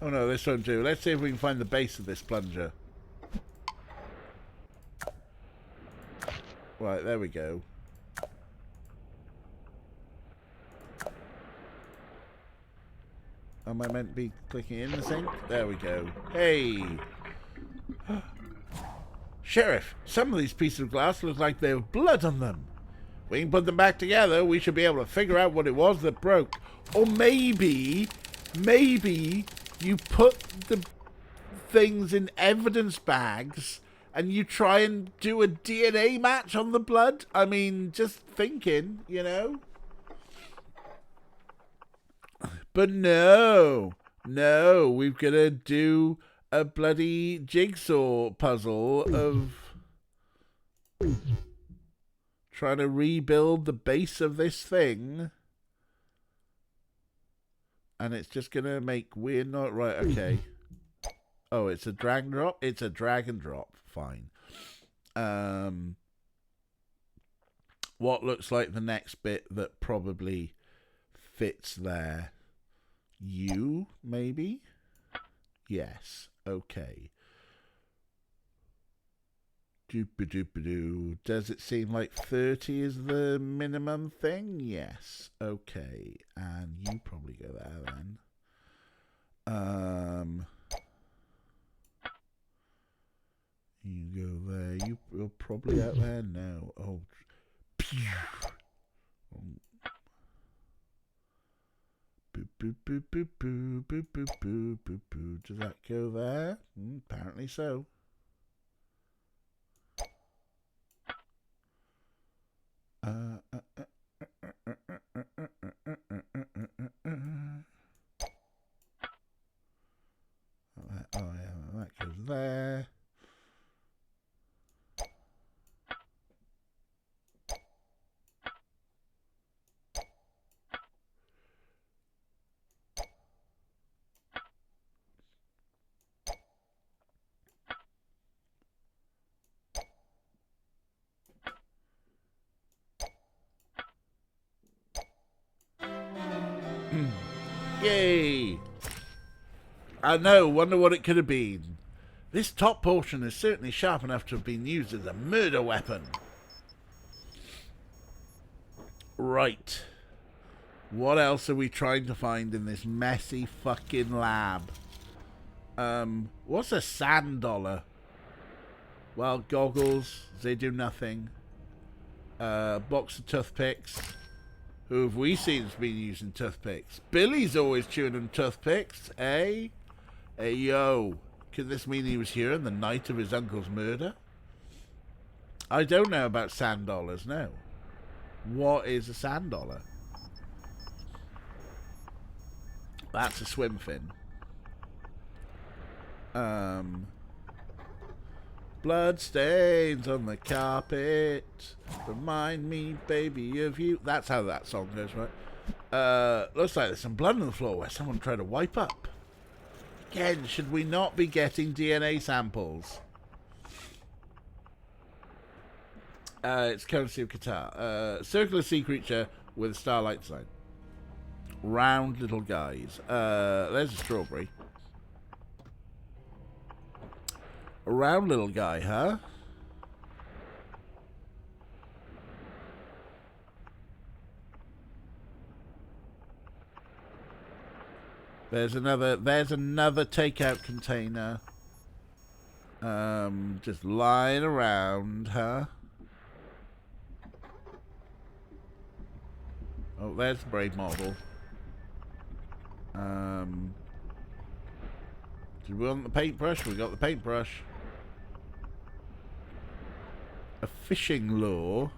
Oh no, this won't do. Let's see if we can find the base of this plunger. Right, there we go. Am I meant to be clicking in the sink? There we go. Hey! Sheriff, some of these pieces of glass look like they have blood on them. If we can put them back together, we should be able to figure out what it was that broke. Or maybe you put the things in evidence bags and you try and do a DNA match on the blood. I mean, just thinking, you know. But no, we've got to do a bloody jigsaw puzzle of trying to rebuild the base of this thing. And it's just going to make weird noise. Right, okay. Oh, it's a drag and drop? It's a drag and drop. Fine. What looks like the next bit that probably fits there? U, maybe? Yes. Okay. Doop-a-doop-a-doo. Does it seem like 30 is the minimum thing? Yes. Okay. And you probably go there then. You go there. You're probably out there now. Oh. Boop, boop, boop, boop, boop, boop, boop, boop, boop, boop. Does that go there? Apparently so. Oh yeah, that goes there. Yay! I know, wonder what it could have been. This top portion is certainly sharp enough to have been used as a murder weapon. Right. What else are we trying to find in this messy fucking lab? What's a sand dollar? Well, goggles, they do nothing. Box of toothpicks. Who have we seen has been using toothpicks? Billy's always chewing on toothpicks, eh? Hey, yo. Could this mean he was here on the night of his uncle's murder? I don't know about sand dollars, no. What is a sand dollar? That's a swim fin. Blood stains on the carpet. Remind me, baby, of you. That's how that song goes, right? Looks like there's some blood on the floor where someone tried to wipe up. Again, should we not be getting DNA samples? It's currency of Qatar. Circular sea creature with a starlight sign. Round little guys. There's a strawberry. A round little guy, huh? There's another takeout container. Just lying around, huh? Oh, there's the braid model. Did we want the paintbrush? We got the paintbrush. A fishing lure.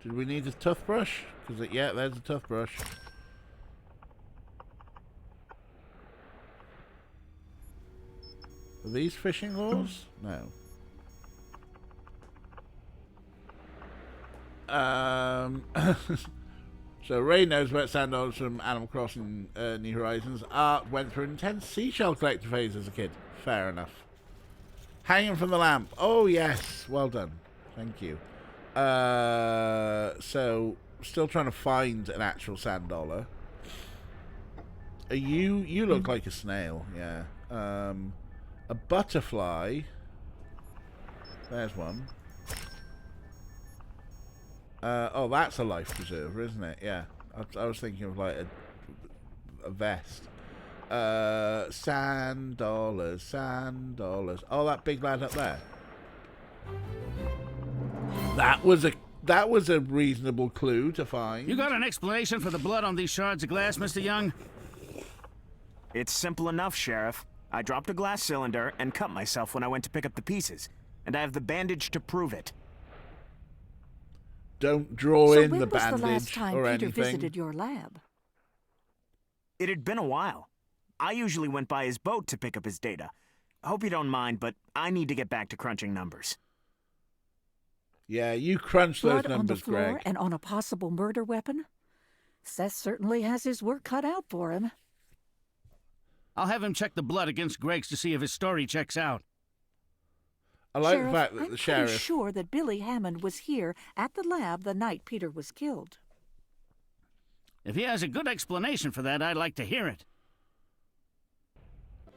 Did we need a toothbrush? Because yeah, there's a toothbrush. Are these fishing lures? No. So Ray knows about sand dollars from Animal Crossing New Horizons. Art went through an intense seashell collector phase as a kid. Fair enough. Hanging from the lamp. Oh yes, well done. Thank you. So still trying to find an actual sand dollar. You look like a snail. Yeah. A butterfly. There's one. Oh, that's a life preserver, isn't it? Yeah. I was thinking of like a vest. Sand dollars, sand dollars. Oh, that big lad up there. That was a reasonable clue to find. You got an explanation for the blood on these shards of glass, Mr. Young? It's simple enough, Sheriff. I dropped a glass cylinder and cut myself when I went to pick up the pieces. And I have the bandage to prove it. Don't draw in the bandage or anything. So when was the last time Peter visited your lab? It had been a while. I usually went by his boat to pick up his data. I hope you don't mind, but I need to get back to crunching numbers. Yeah, you crunch those Blood numbers, on the floor Greg. and on a possible murder weapon? Seth certainly has his work cut out for him. I'll have him check the blood against Greg's to see if his story checks out. I like Sheriff, the fact that the I'm sheriff... pretty sure that Billy Hammond was here at the lab the night Peter was killed. If he has a good explanation for that, I'd like to hear it.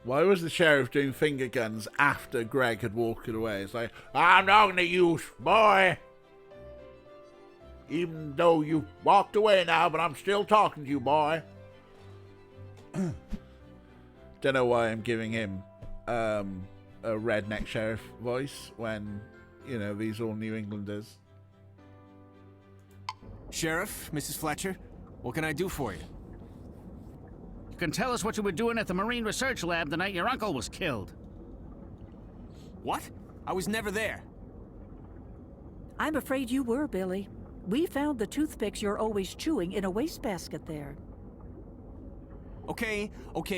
Why was the sheriff doing finger guns after Greg had walked away? It's like, I'm talking to you, boy. Even though you walked away now, but I'm still talking to you, boy. Don't know why I'm giving him a redneck sheriff voice when, you know, these are all New Englanders. Sheriff, Mrs. Fletcher, what can I do for you? You can tell us what you were doing at the Marine Research Lab the night your uncle was killed. What? I was never there. I'm afraid you were, Billy. We found the toothpicks you're always chewing in a wastebasket there. Okay,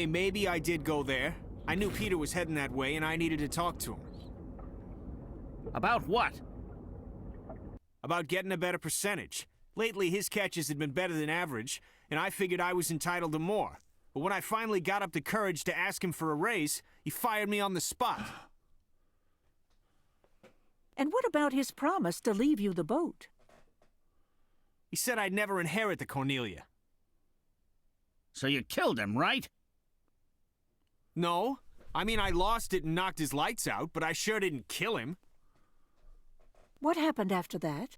maybe I did go there. I knew Peter was heading that way and I needed to talk to him. About what? About getting a better percentage. Lately, his catches had been better than average, and I figured I was entitled to more. But when I finally got up the courage to ask him for a raise, he fired me on the spot. And what about his promise to leave you the boat? He said I'd never inherit the Cornelia. So you killed him, right? No. I mean, I lost it and knocked his lights out, but I sure didn't kill him. What happened after that?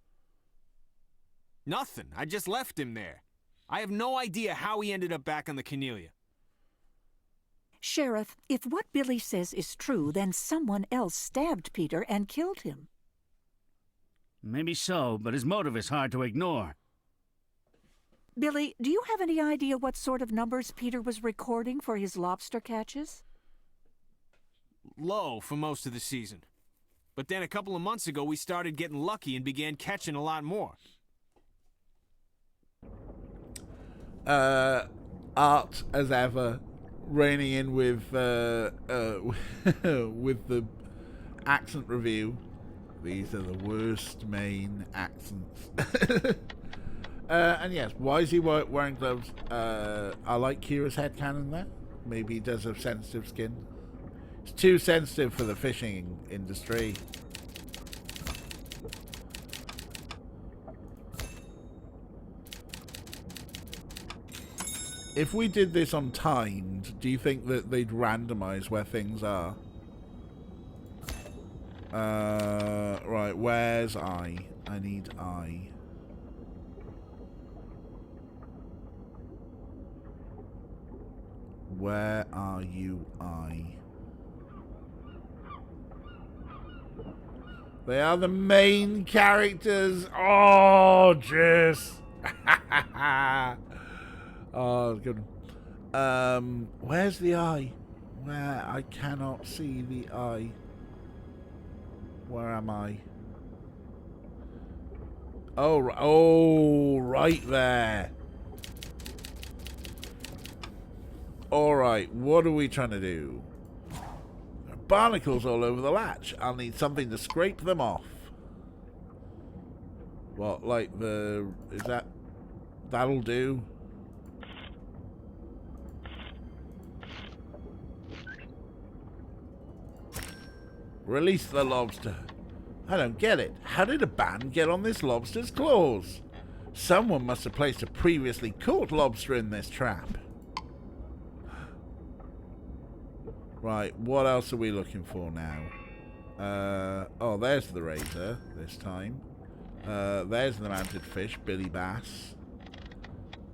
Nothing. I just left him there. I have no idea how he ended up back on the Cornelia. Sheriff, if what Billy says is true, then someone else stabbed Peter and killed him. Maybe so, but his motive is hard to ignore. Billy, do you have any idea what sort of numbers Peter was recording for his lobster catches? Low for most of the season. But then a couple of months ago, we started getting lucky and began catching a lot more. Art, as ever, reining in with with the accent review. These are the worst Maine accents. And yes, why is he wearing gloves? I like Kira's headcanon there. Maybe he does have sensitive skin. It's too sensitive for the fishing industry. If we did this on timed, do you think that they'd randomize where things are? Right, where's I? I need I. Where are you, I? They are the main characters. Oh, Jess. Oh, good. Where's the eye? Where? I cannot see the eye. Where am I? Oh, right there. Alright, what are we trying to do? There are barnacles all over the latch. I'll need something to scrape them off. What, like the... is that... that'll do? Release the lobster. I don't get it. How did a band get on this lobster's claws? Someone must have placed a previously caught lobster in this trap. Right, what else are we looking for now? Oh, there's the razor this time. There's the mounted fish, Billy Bass.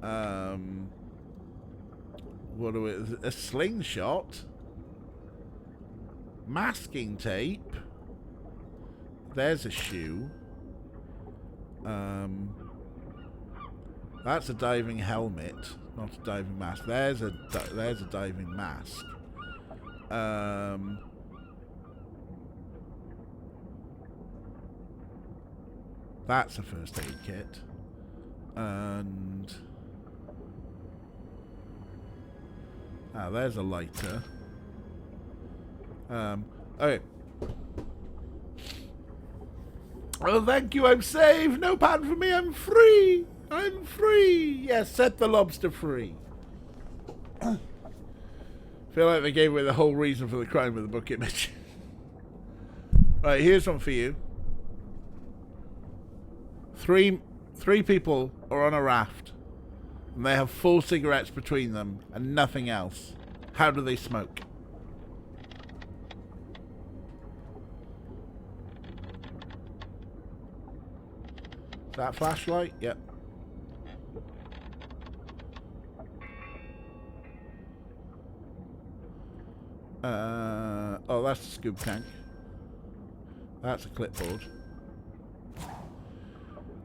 What do we... a slingshot? Masking tape. There's a shoe. That's a diving helmet, not a diving mask. There's a diving mask. That's a first aid kit. And there's a lighter. Okay. Oh, thank you, I'm safe. No pattern for me, I'm free. I'm free. Yes, set the lobster free. Feel like they gave away the whole reason for the crime with the book image. Right, here's one for you. Three people are on a raft, and they have 4 cigarettes between them and nothing else. How do they smoke? That flashlight? Yep. Oh, that's a scuba tank. That's a clipboard.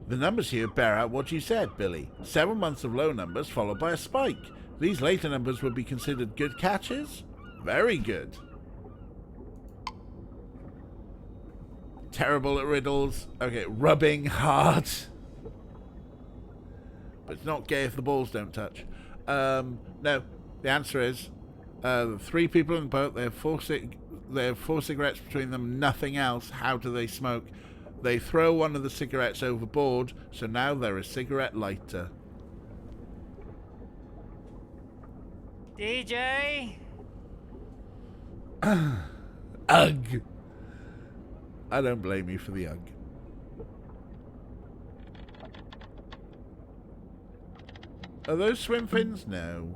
The numbers here bear out what you said, Billy. 7 months of low numbers followed by a spike. These later numbers would be considered good catches? Very good. Terrible at riddles. Okay, rubbing hard. But it's not gay if the balls don't touch. No, the answer is 3 people in the boat. They have 4 cigarettes between them, nothing else. How do they smoke? They throw one of the cigarettes overboard, so now they're a cigarette lighter. DJ? Ugh. I don't blame you for the ugh. Are those swim fins? No.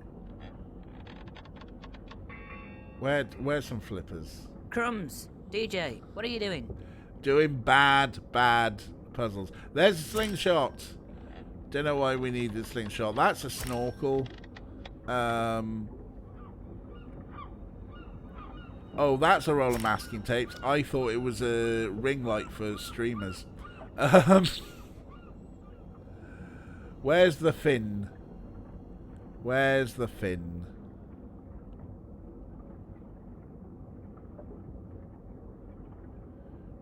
Where's some flippers? Crumbs. DJ, what are you doing? Doing bad puzzles. There's a slingshot. Don't know why we need the slingshot. That's a snorkel. Oh, that's a roll of masking tapes. I thought it was a ring light for streamers. Where's the fin? Where's the fin?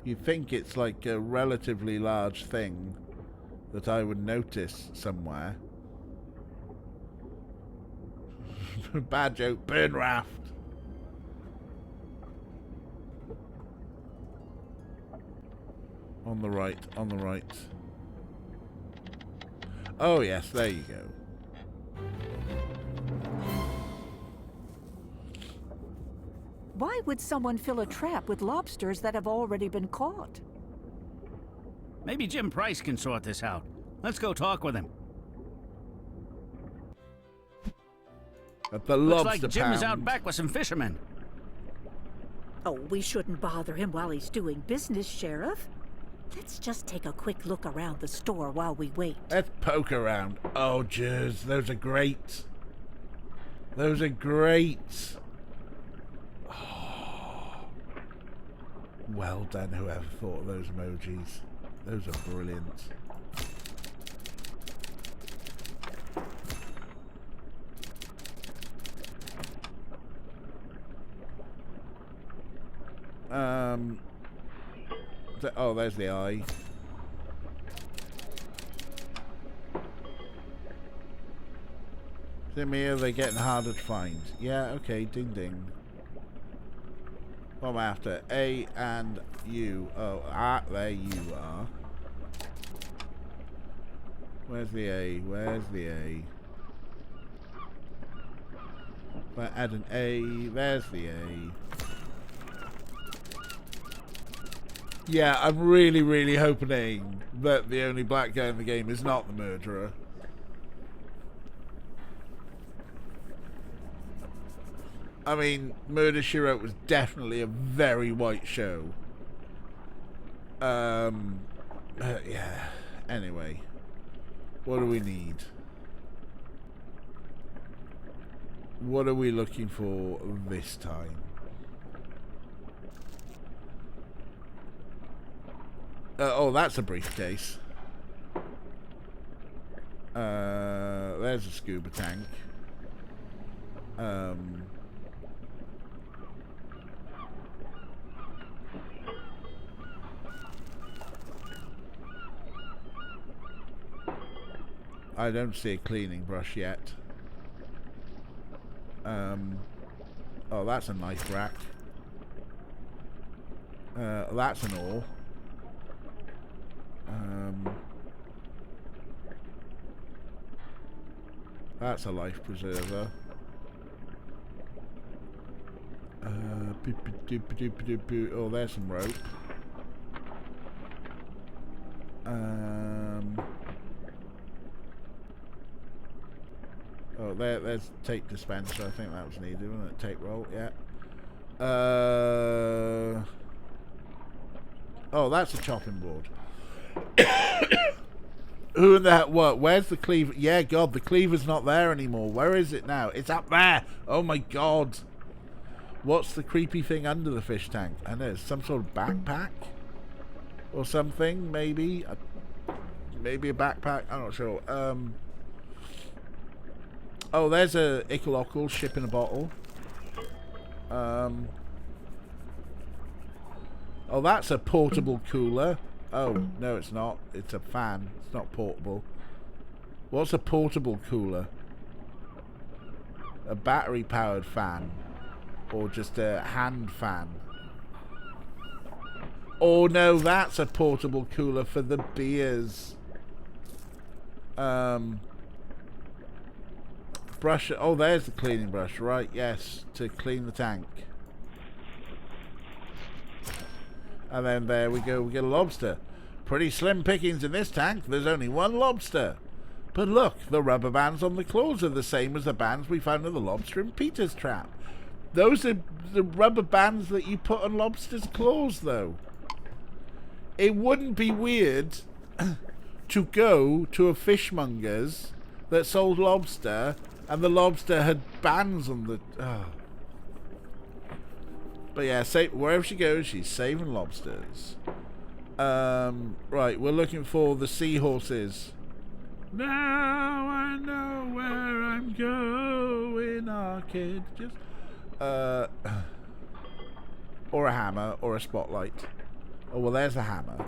You'd think it's like a relatively large thing that I would notice somewhere. Bad joke. Burn raft. On the right, on the right. Oh yes, there you go. Why would someone fill a trap with lobsters that have already been caught? Maybe Jim Price can sort this out. Let's go talk with him. At the Looks lobster like Jim is out pound. back with some fishermen. Oh, we shouldn't bother him while he's doing business, Sheriff. Let's just take a quick look around the store while we wait. Let's poke around. Oh, jeez, those are great. Those are great. Oh. Well done, whoever thought of those emojis. Those are brilliant. Oh, there's the eye. Timmy, are they getting harder to find? Yeah, okay, ding ding. What am I after? A and U. Oh, there you are. Where's the A? Where's the A? If I add an A, there's the A. Yeah, I'm really, really hoping that the only black guy in the game is not the murderer. I mean, Murder, She Wrote was definitely a very white show. Yeah. Anyway. What do we need? What are we looking for this time? Oh, that's a briefcase. There's a scuba tank. I don't see a cleaning brush yet. Oh, that's a knife rack. That's an oar. That's a life preserver. Oh, there's some rope. Oh, there's tape dispenser. I think that was needed, wasn't it? Tape roll, yeah. Oh, that's a chopping board. Who in that? What? Where's the cleaver? Yeah, God, the cleaver's not there anymore. Where is it now? It's up there. Oh my God. What's the creepy thing under the fish tank? I know, some sort of backpack or something, maybe. Maybe a backpack. I'm not sure. Oh, there's a Ickle ship in a bottle. Oh, that's a portable cooler. Oh, no, it's not. It's a fan. It's not portable. What's a portable cooler? A battery-powered fan. Or just a hand fan. Oh, no, that's a portable cooler for the beers. Brush. Oh, there's the cleaning brush. Right, yes. To clean the tank. And then there we go. We get a lobster. Pretty slim pickings in this tank. There's only one lobster. But look, the rubber bands on the claws are the same as the bands we found on the lobster in Peter's trap. Those are the rubber bands that you put on lobster's claws, though. It wouldn't be weird to go to a fishmonger's that sold lobster, and the lobster had bands on the... Oh. But yeah, wherever she goes, she's saving lobsters. Right, we're looking for the seahorses. Now I know where I'm going, our kid. Just, or a hammer, or a spotlight. Oh, well, there's a hammer.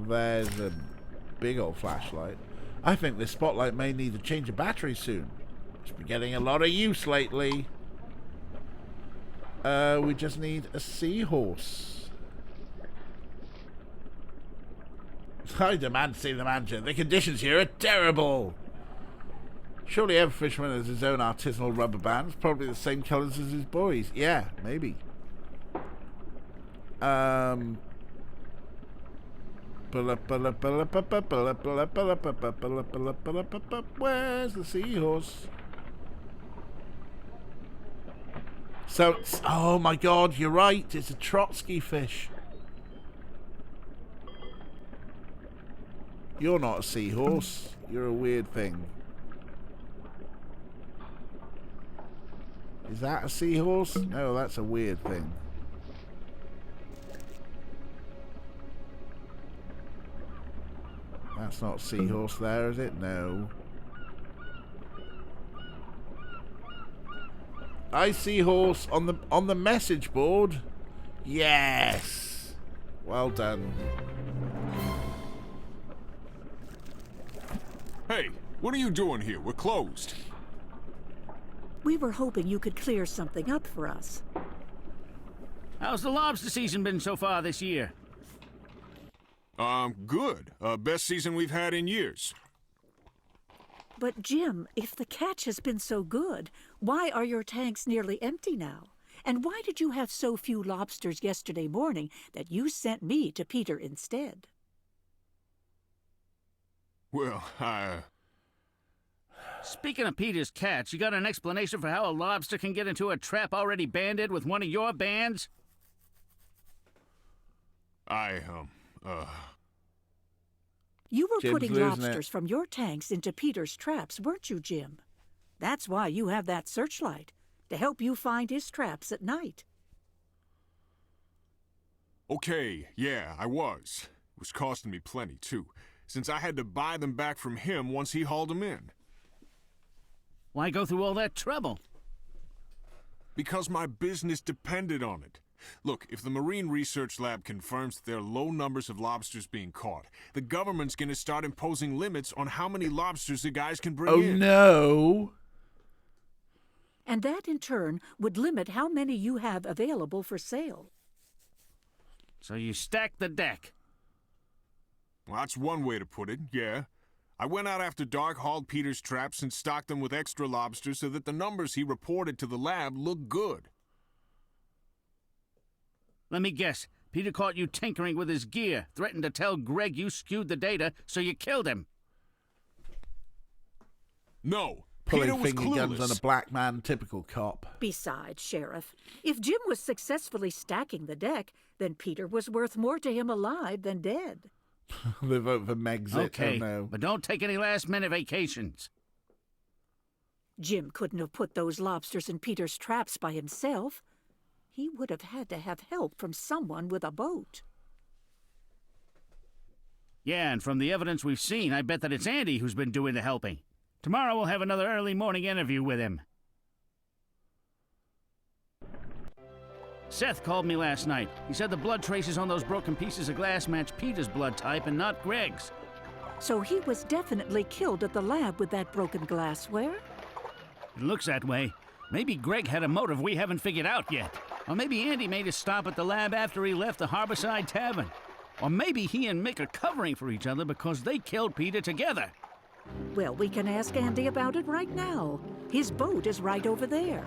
There's a big old flashlight. I think this spotlight may need a change of battery soon. It's been getting a lot of use lately. We just need a seahorse. I demand to see the manager. The conditions here are terrible. Surely every fisherman has his own artisanal rubber bands, probably the same colours as his boys. Yeah, maybe. Where's the seahorse? So, oh my god, you're right. It's a Trotsky fish. You're not a seahorse. You're a weird thing. Is that a seahorse? No, that's a weird thing. That's not seahorse there, is it? No. I see horse on the message board. Yes. Well done. Hey, what are you doing here? We're closed. We were hoping you could clear something up for us. How's the lobster season been so far this year? Good. Best season we've had in years. But Jim, if the catch has been so good, why are your tanks nearly empty now? And why did you have so few lobsters yesterday morning that you sent me to Peter instead? Well, Speaking of Peter's catch, you got an explanation for how a lobster can get into a trap already banded with one of your bands? You were Jim's putting losing lobsters from your tanks into Peter's traps, weren't you, Jim? That's why you have that searchlight, to help you find his traps at night. okay, yeah, I was. It was costing me plenty, too, since I had to buy them back from him once he hauled them in. Why go through all that trouble? Because my business depended on it. Look, if the Marine Research Lab confirms that there are low numbers of lobsters being caught, the government's gonna start imposing limits on how many lobsters the guys can bring in. Oh no! And that, in turn, would limit how many you have available for sale. So you stacked the deck. Well, that's one way to put it, yeah. I went out after dark, hauled Peter's traps, and stocked them with extra lobsters so that the numbers he reported to the lab looked good. Let me guess. Peter caught you tinkering with his gear, threatened to tell Greg you skewed the data, so you killed him. No, Peter Pulling was finger guns on a clueless. black man, typical cop. Besides, Sheriff, if Jim was successfully stacking the deck, then Peter was worth more to him alive than dead. They vote for Megxit. Okay, Oh no. but don't take any last-minute vacations. Jim couldn't have put those lobsters in Peter's traps by himself. He would have had to have help from someone with a boat. Yeah, and from the evidence we've seen, I bet that it's Andy who's been doing the helping. Tomorrow we'll have another early morning interview with him. Seth called me last night. He said the blood traces on those broken pieces of glass match Peter's blood type and not Greg's. So he was definitely killed at the lab with that broken glassware? It looks that way. Maybe Greg had a motive we haven't figured out yet. Or maybe Andy made a stop at the lab after he left the Harborside Tavern. Or maybe he and Mick are covering for each other because they killed Peter together. Well, we can ask Andy about it right now. His boat is right over there.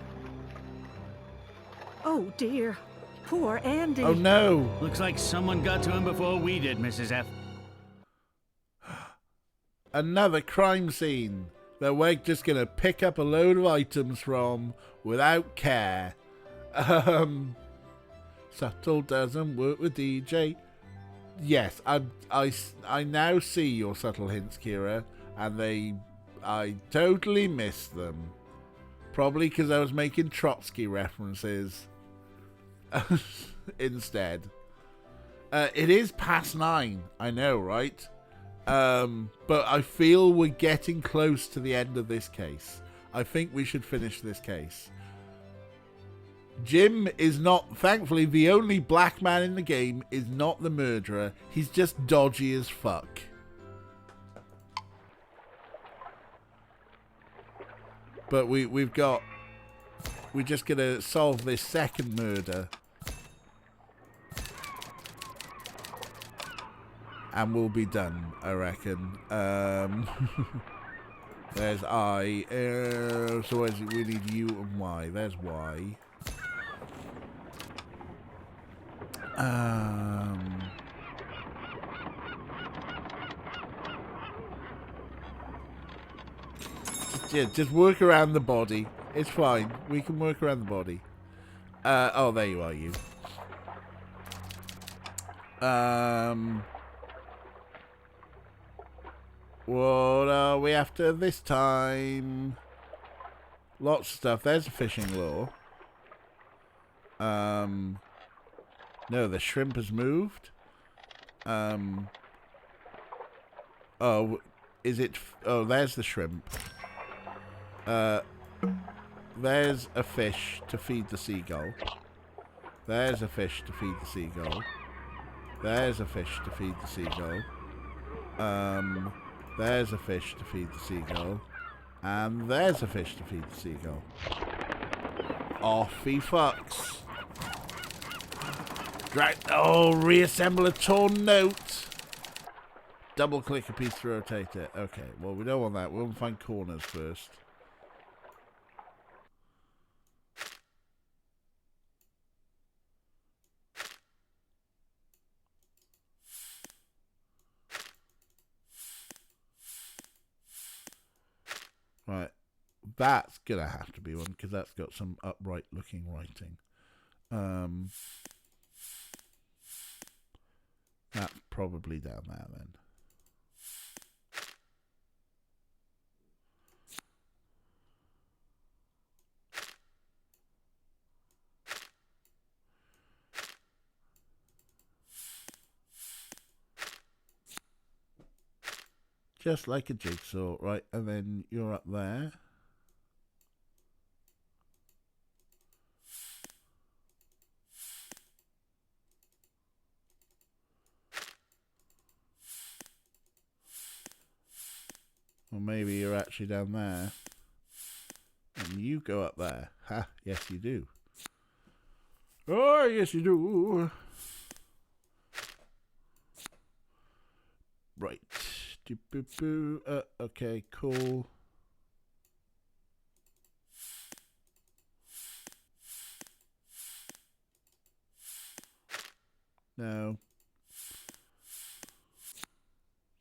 Oh, dear. Poor Andy. Oh, no. Looks like someone got to him before we did, Mrs. F. Another crime scene that we're just going to pick up a load of items from without care. Subtle doesn't work with DJ. Yes, I now see your subtle hints, Kira, and I totally missed them. Probably because I was making Trotsky references instead. It is past 9, I know, right? But I feel we're getting close to the end of this case. I think we should finish this case. Jim is not, thankfully, the only black man in the game is not the murderer. He's just dodgy as fuck. But we're just gonna solve this second murder. And we'll be done, I reckon. There's I. So we need U and Y. There's Y. Just work around the body. It's fine. We can work around the body. Oh, there you are, you. What are we after this time? Lots of stuff. There's a fishing lure. No, the shrimp has moved. Oh, is it? Oh, there's the shrimp. There's a fish to feed the seagull. There's a fish to feed the seagull. There's a fish to feed the seagull. There's a fish to feed the seagull. And there's a fish to feed the seagull. Off he fucks. Drag. Oh, reassemble a torn note. Double click a piece to rotate it. Okay, well, we don't want that. We want to find corners first. Right, that's gonna have to be one because that's got some upright looking writing. That's probably down there then. Just like a jigsaw, right? And then you're up there. Or maybe you're actually down there. And you go up there. Ha, yes you do. Oh, yes you do. Right. Okay, cool. No.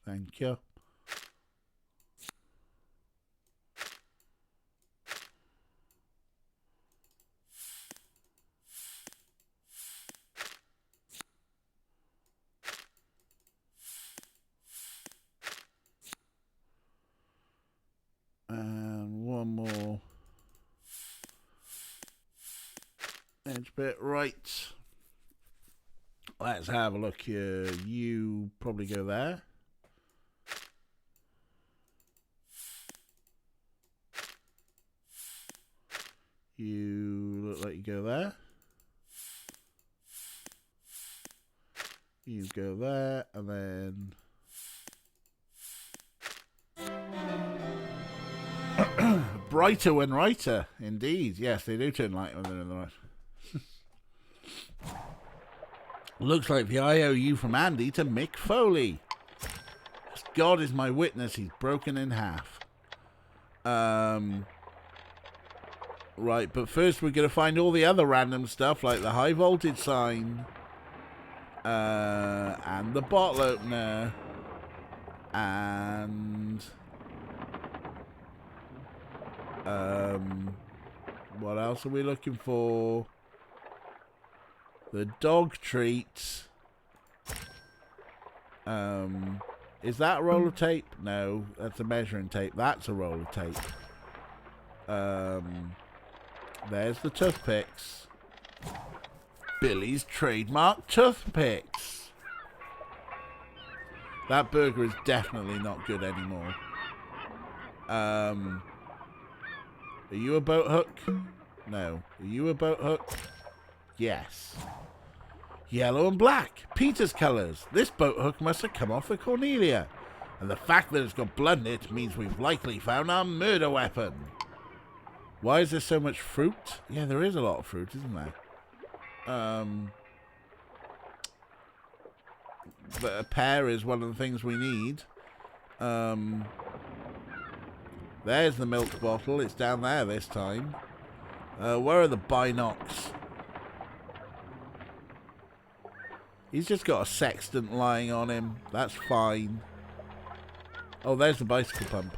Thank you. And one more. Edge bit, right. Let's have a look here. You probably go there. You look like you go there. You go there, and then... brighter when righter, indeed. Yes, they do turn light when they're in the right. Looks like the IOU from Andy to Mick Foley. As God is my witness, he's broken in half. Right, but first we're going to find all the other random stuff, like the high voltage sign, and the bottle opener, and what else are we looking for? The dog treats. Is that a roll of tape? No, that's a measuring tape. That's a roll of tape. There's the toothpicks. Billy's trademark toothpicks. That burger is definitely not good anymore. Are you a boat hook? No. Are you a boat hook? Yes. Yellow and black. Peter's colours. This boat hook must have come off the Cornelia. And the fact that it's got blood in it means we've likely found our murder weapon. Why is there so much fruit? Yeah, there is a lot of fruit, isn't there? But a pear is one of the things we need. There's the milk bottle. It's down there this time. Where are the binocs? He's just got a sextant lying on him. That's fine. Oh, there's the bicycle pump.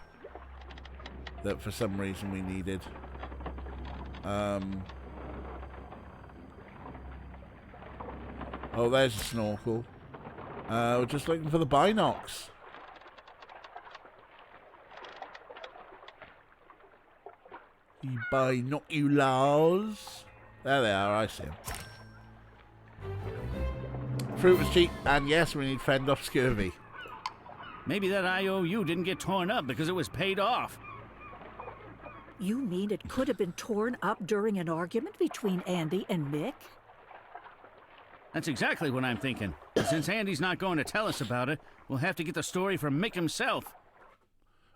That for some reason we needed. Oh, there's a snorkel. We're just looking for the binocs. The binoculars. There they are, I see them. Fruit was cheap, and yes, we need fend off scurvy. Maybe that IOU didn't get torn up because it was paid off. You mean it could have been torn up during an argument between Andy and Mick? That's exactly what I'm thinking. Since Andy's not going to tell us about it, we'll have to get the story from Mick himself.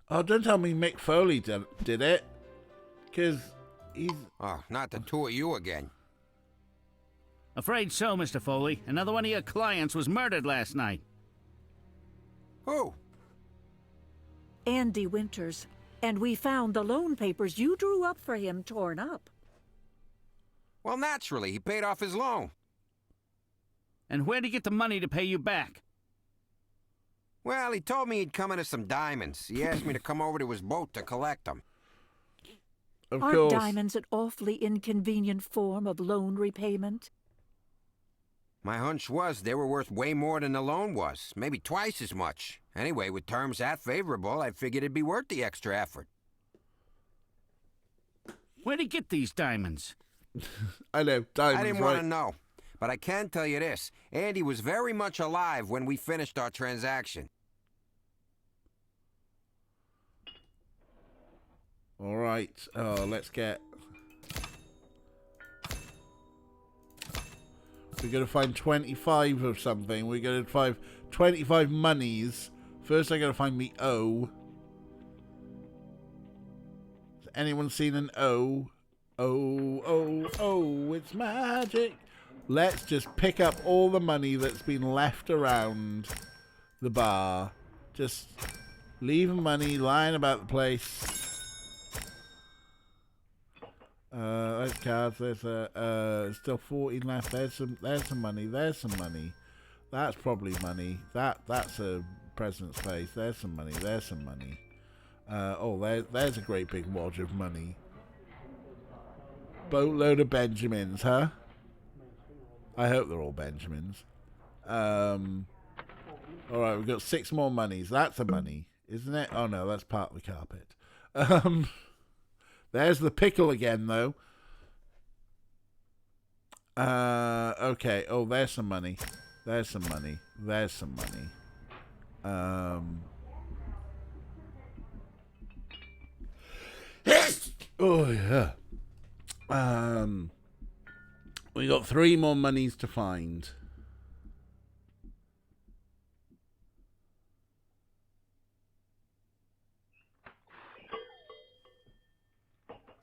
Oh, don't tell me Mick Foley did it. Because he's... Oh, not the two of you again. Afraid so, Mr. Foley. Another one of your clients was murdered last night. Who? Andy Winters. And we found the loan papers you drew up for him torn up. Well, naturally, he paid off his loan. And where'd he get the money to pay you back? Well, he told me he'd come into some diamonds. He asked me to come over to his boat to collect them. Of Aren't course. diamonds an awfully inconvenient form of loan repayment? My hunch was they were worth way more than the loan was. Maybe twice as much. Anyway, with terms that favorable, I figured it'd be worth the extra effort. Where'd he get these diamonds? I know, diamonds, I didn't right? want to know. But I can tell you this. Andy was very much alive when we finished our transaction. All right. Oh, let's get... We're going to find 25 of something. We're going to find 25 monies. First, I got to find the O. Has anyone seen an O? Oh, it's magic. Let's just pick up all the money that's been left around the bar. Just leave money lying about the place. There's cards. There's still 14 left. There's some money. There's some money. That's probably money. That's a president's face. There's some money. There's some money. There's a great big wad of money. Boatload of Benjamins, huh? I hope they're all Benjamins. Alright, we've got 6 more monies. That's a money, isn't it? Oh no, that's part of the carpet. There's the pickle again, though. Okay. Oh, there's some money. There's some money. There's some money. Oh, yeah. We got 3 more monies to find.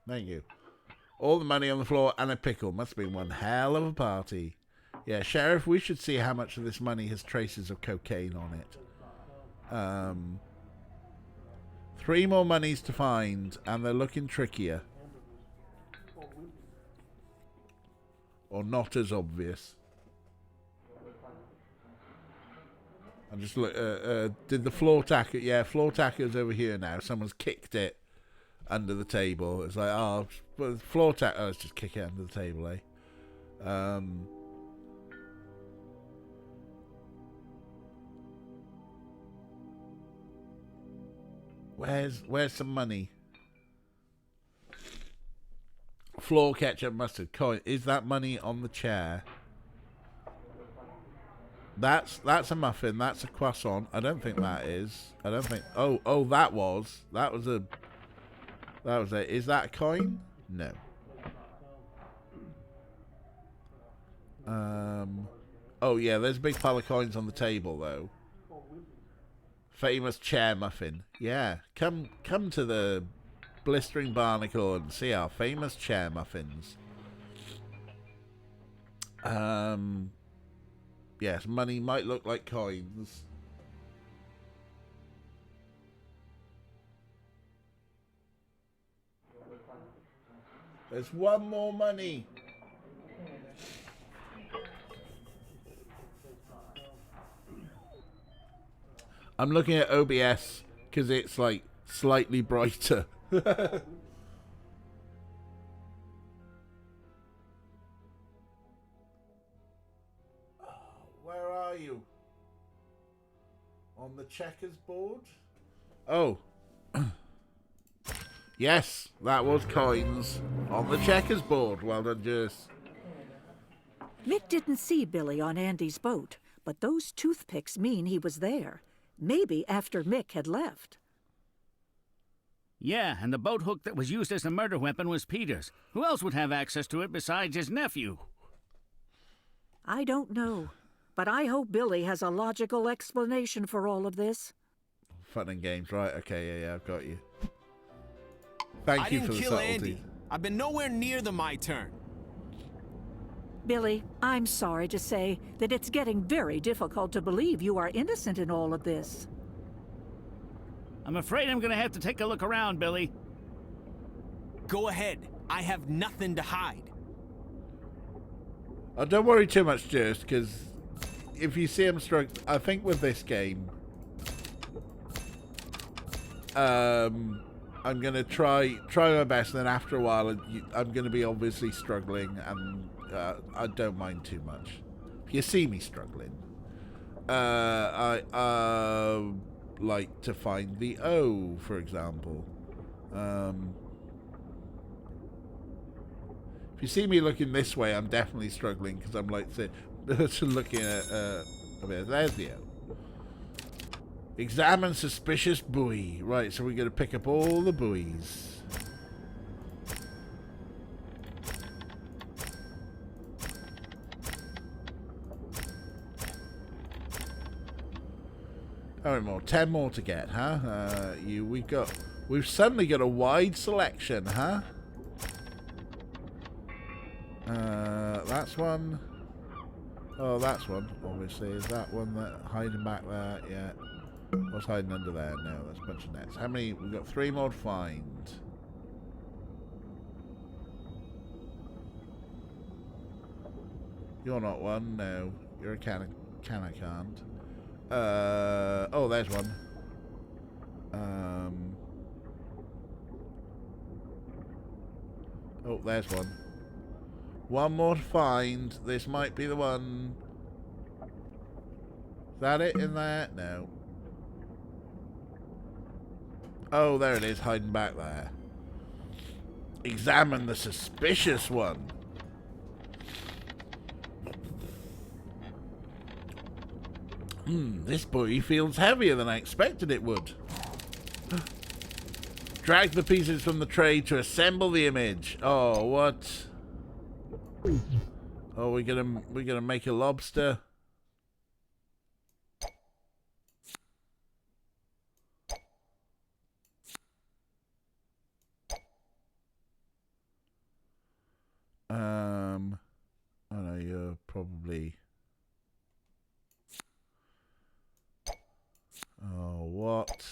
Thank you. All the money on the floor and a pickle. Must have been one hell of a party. Yeah, Sheriff, we should see how much of this money has traces of cocaine on it. 3 more monies to find, and they're looking trickier. Or not as obvious. I'm just look. Did the floor tacker? Yeah, floor tacker's over here now. Someone's kicked it under the table. It's like, oh, but floor tacker. Oh, let's just kick it under the table, eh? Where's some money? Floor ketchup, mustard, coin. Is that money on the chair? That's a muffin. That's a croissant. I don't think that is. I don't think. Oh, that was it. Is that a coin? No. Oh yeah, there's a big pile of coins on the table though. Famous chair muffin. Yeah, come to the Blistering Barnacle and see our famous chair muffins. Yes, money might look like coins. There's one more money. I'm looking at OBS because it's like slightly brighter. Where are you? On the checkers board? Oh. Yes, that was coins on the checkers board. Well done, Jess. Mick didn't see Billy on Andy's boat, but those toothpicks mean he was there. Maybe after Mick had left. Yeah, and the boat hook that was used as a murder weapon was Peter's. Who else would have access to it besides his nephew? I don't know, but I hope Billy has a logical explanation for all of this. Fun and games, right? Okay, yeah, I've got you. Thank you for the I didn't kill subtlety. Andy. I've been nowhere near the my turn. Billy, I'm sorry to say that it's getting very difficult to believe you are innocent in all of this. I'm afraid I'm gonna have to take a look around, Billy. Go ahead. I have nothing to hide. Oh, don't worry too much, Jess, because if you see him struck, I think with this game, I'm gonna try my best, and then after a while, I'm gonna be obviously struggling, and I don't mind too much. If you see me struggling, I like to find the O, for example. If you see me looking this way, I'm definitely struggling because I'm like looking at there's the O. Examine suspicious buoy. Right, so we're going to pick up all the buoys. How many more? 10 more to get, huh? We've suddenly got a wide selection, huh? That's one. Oh, that's one, obviously. Is that one that hiding back there? Yeah. What's hiding under there? No, that's a bunch of nets. How many? We've got 3 more to find. You're not one. No. You're a can't. Oh, there's one. Oh, there's one. One more to find. This might be the one. Is that it in there? No. Oh, there it is, hiding back there. Examine the suspicious one. This buoy feels heavier than I expected it would. Drag the pieces from the tray to assemble the image. Oh, what? Oh, we're gonna make a lobster. I know you're probably. Oh, what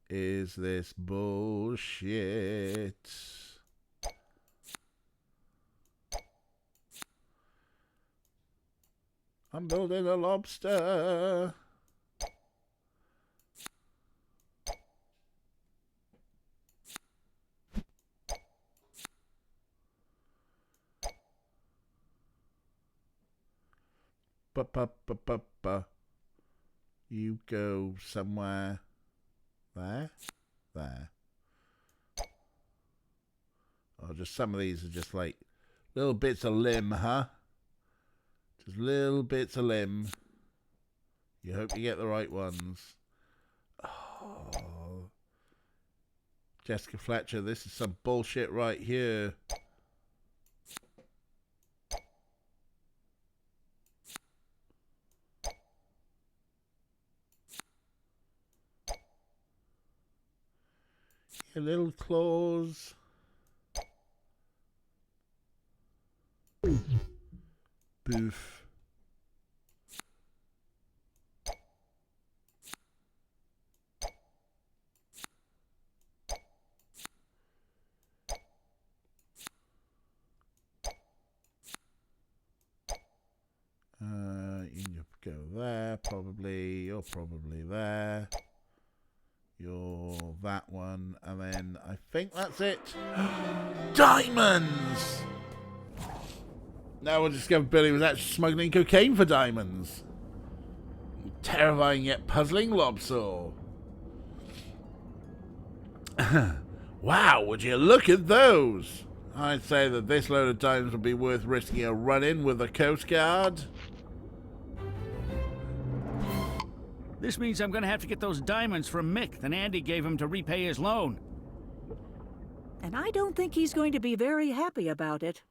is this bullshit? I'm building a lobster. Ba. You go somewhere. There? There. Oh, just some of these are just like little bits of limb, huh? Just little bits of limb. You hope you get the right ones. Oh. Jessica Fletcher, this is some bullshit right here. Your little claws. Boof. You go there, probably. You're probably there. You're that one, and then I think that's it. Diamonds! Now we'll discover Billy was actually smuggling cocaine for diamonds. Terrifying yet puzzling lobster. Wow, would you look at those? I'd say that this load of diamonds would be worth risking a run-in with the Coast Guard. This means I'm gonna have to get those diamonds from Mick that Andy gave him to repay his loan. And I don't think he's going to be very happy about it.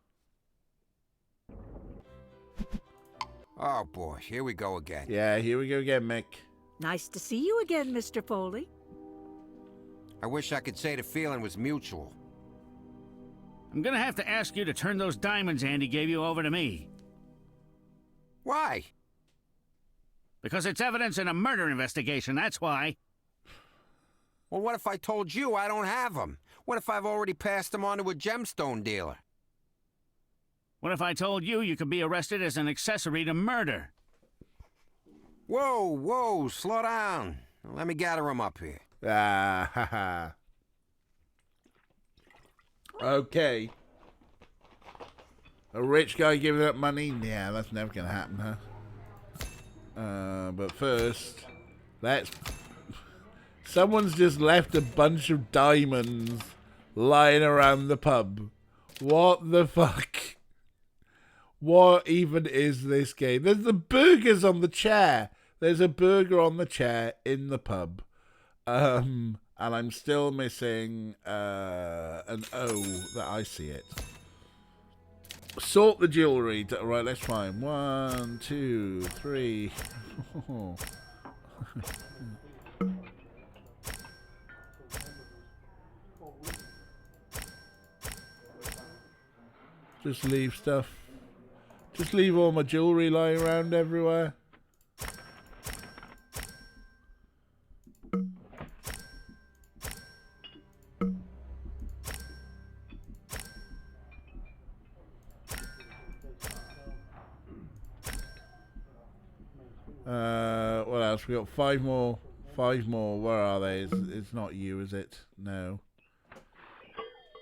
Oh boy, here we go again. Yeah, here we go again, Mick. Nice to see you again, Mr. Foley. I wish I could say the feeling was mutual. I'm gonna have to ask you to turn those diamonds Andy gave you over to me. Why? Because it's evidence in a murder investigation, that's why. Well, what if I told you I don't have them? What if I've already passed them on to a gemstone dealer? What if I told you you could be arrested as an accessory to murder? Whoa, slow down. Let me gather them up here. Ah, ha ha. Okay. A rich guy giving up money? Yeah, that's never gonna happen, huh? But first, let's... Someone's just left a bunch of diamonds lying around the pub. What the fuck? What even is this game? There's the burgers on the chair. There's a burger on the chair in the pub. And I'm still missing an O that I see it. Sort the jewelry. Right, let's try. 1, 2, 3. Just leave stuff. Just leave all my jewelry lying around everywhere. What else? We got 5 more. 5 more. Where are they? It's not you, is it? No.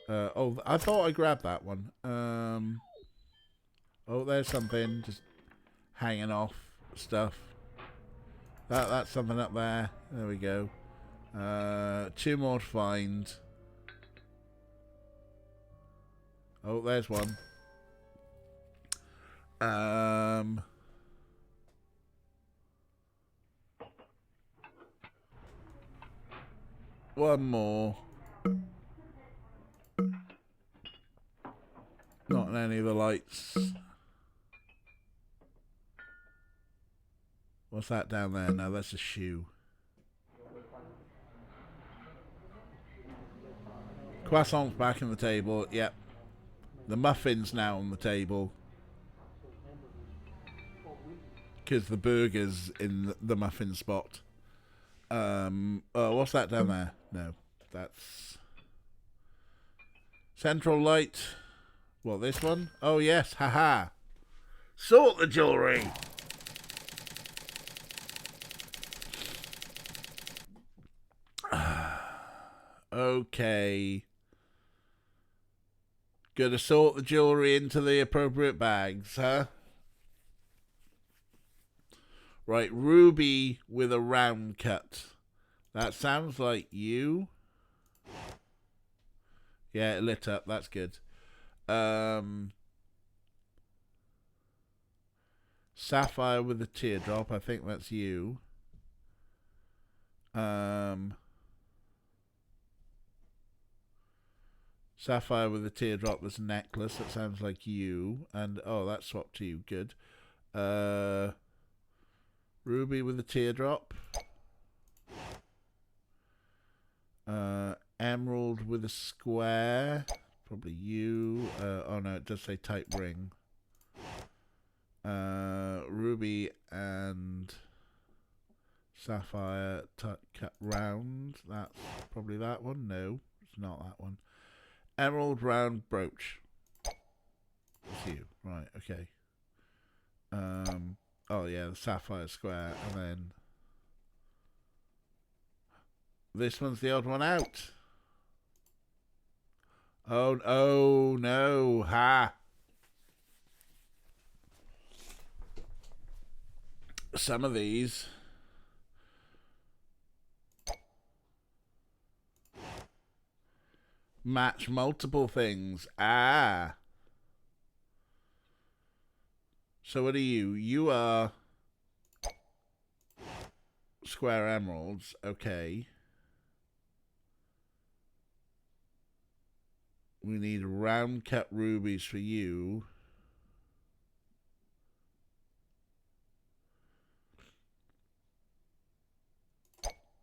Oh, I thought I grabbed that one. Oh, there's something just hanging off stuff. That's something up there. There we go. 2 more to find. Oh, there's one. One more. Not in any of the lights. What's that down there? No, that's a shoe. Croissant's back on the table. Yep. The muffin's now on the table. Because the burger's in the muffin spot. Oh, what's that down there? No, that's... Central light. What, this one? Oh, yes. Haha. Sort the jewellery. Okay. Gotta sort the jewellery into the appropriate bags, huh? Right, ruby with a round cut. That sounds like you. Yeah, it lit up. That's good. Sapphire with a teardrop. I think that's you. Sapphire with a teardropless necklace. That sounds like you. And, oh, that swapped to you. Good. Ruby with a teardrop. Emerald with a square. Probably you. Oh, no, it does say type ring. Ruby and sapphire cut round. That's probably that one. No, it's not that one. Emerald round brooch. That's you. Right, okay. Oh yeah, the sapphire square, and then this one's the odd one out. Oh no, ha. Some of these match multiple things. Ah. So what are you? You are square emeralds. Okay. We need round cut rubies for you.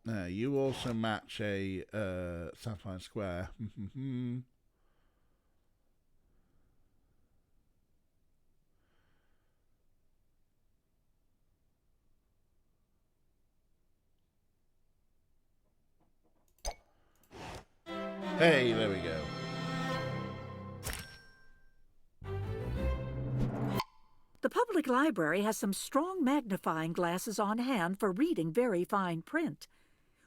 Now, you also match a sapphire square. Hey, there we go. The public library has some strong magnifying glasses on hand for reading very fine print.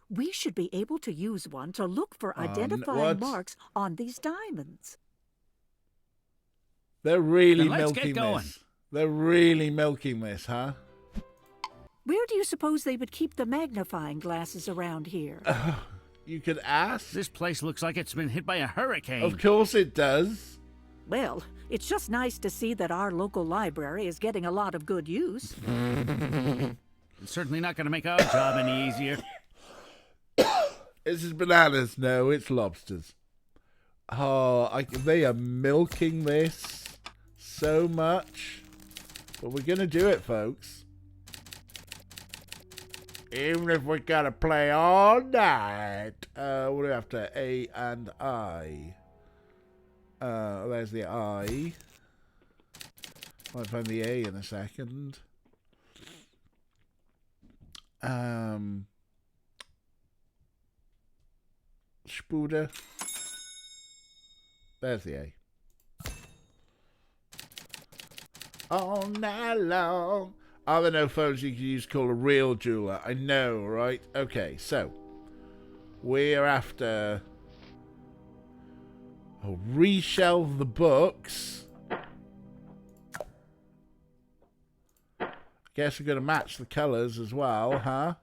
We should be able to use one to look for identifying marks on these diamonds. They're really Then let's milking get going. this. They're really milking this, huh? Where do you suppose they would keep the magnifying glasses around here? You could ask. This place looks like it's been hit by a hurricane. Of course it does. Well, it's just nice to see that our local library is getting a lot of good use. It's certainly not going to make our job any easier. This is bananas. No, it's lobsters. Oh, they are milking this so much. But we're going to do it, folks. Even if we got to play all night. What are we after? A and I. There's the I. Might find the A in a second. Spuda. There's the A. All night long. Are there no phones you can use to call a real jeweler? I know, right? Okay, so we're after reshelve the books. Guess we're going to match the colours as well, huh?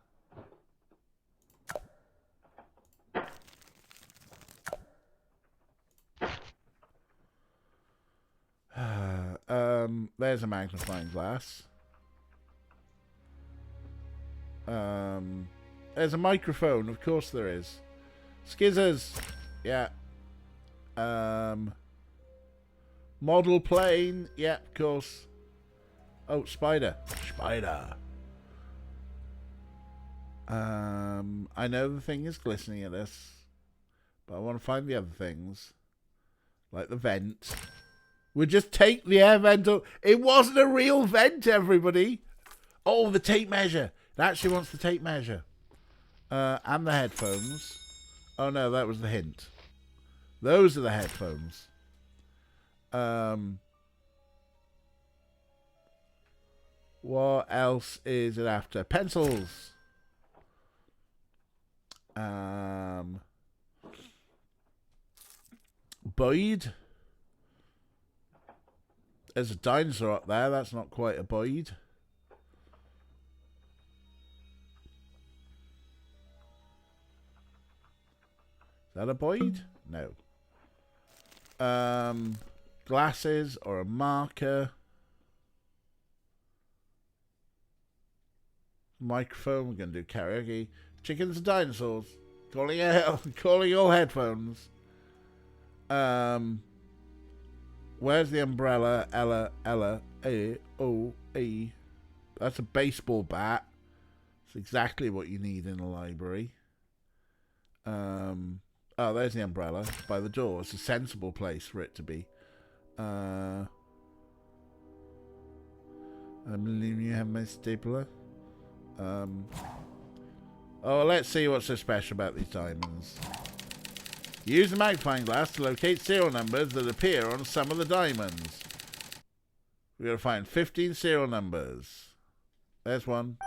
There's a magnifying glass. There's a microphone, of course there is. Skizzers. Yeah. Model plane. Yeah, of course. Oh, spider. Spider. I know the thing is glistening at us, but I want to find the other things. Like the vent. We'll just take the air vent. It wasn't a real vent, everybody. Oh, the tape measure. It actually wants the tape measure. And the headphones. Oh no, that was the hint. Those are the headphones. What else is it after? Pencils. Boyd. There's a dinosaur up there. That's not quite a Boyd. Is that a Boyd? No. Glasses or a marker. Microphone. We're going to do karaoke. Chickens and dinosaurs. Calling all headphones. Where's the umbrella? Ella. A. That's a baseball bat. It's exactly what you need in a library. Oh, there's the umbrella. It's by the door. It's a sensible place for it to be. I believe you have my stapler. Oh, let's see what's so special about these diamonds. Use the magnifying glass to locate serial numbers that appear on some of the diamonds. We're going to find 15 serial numbers. There's one.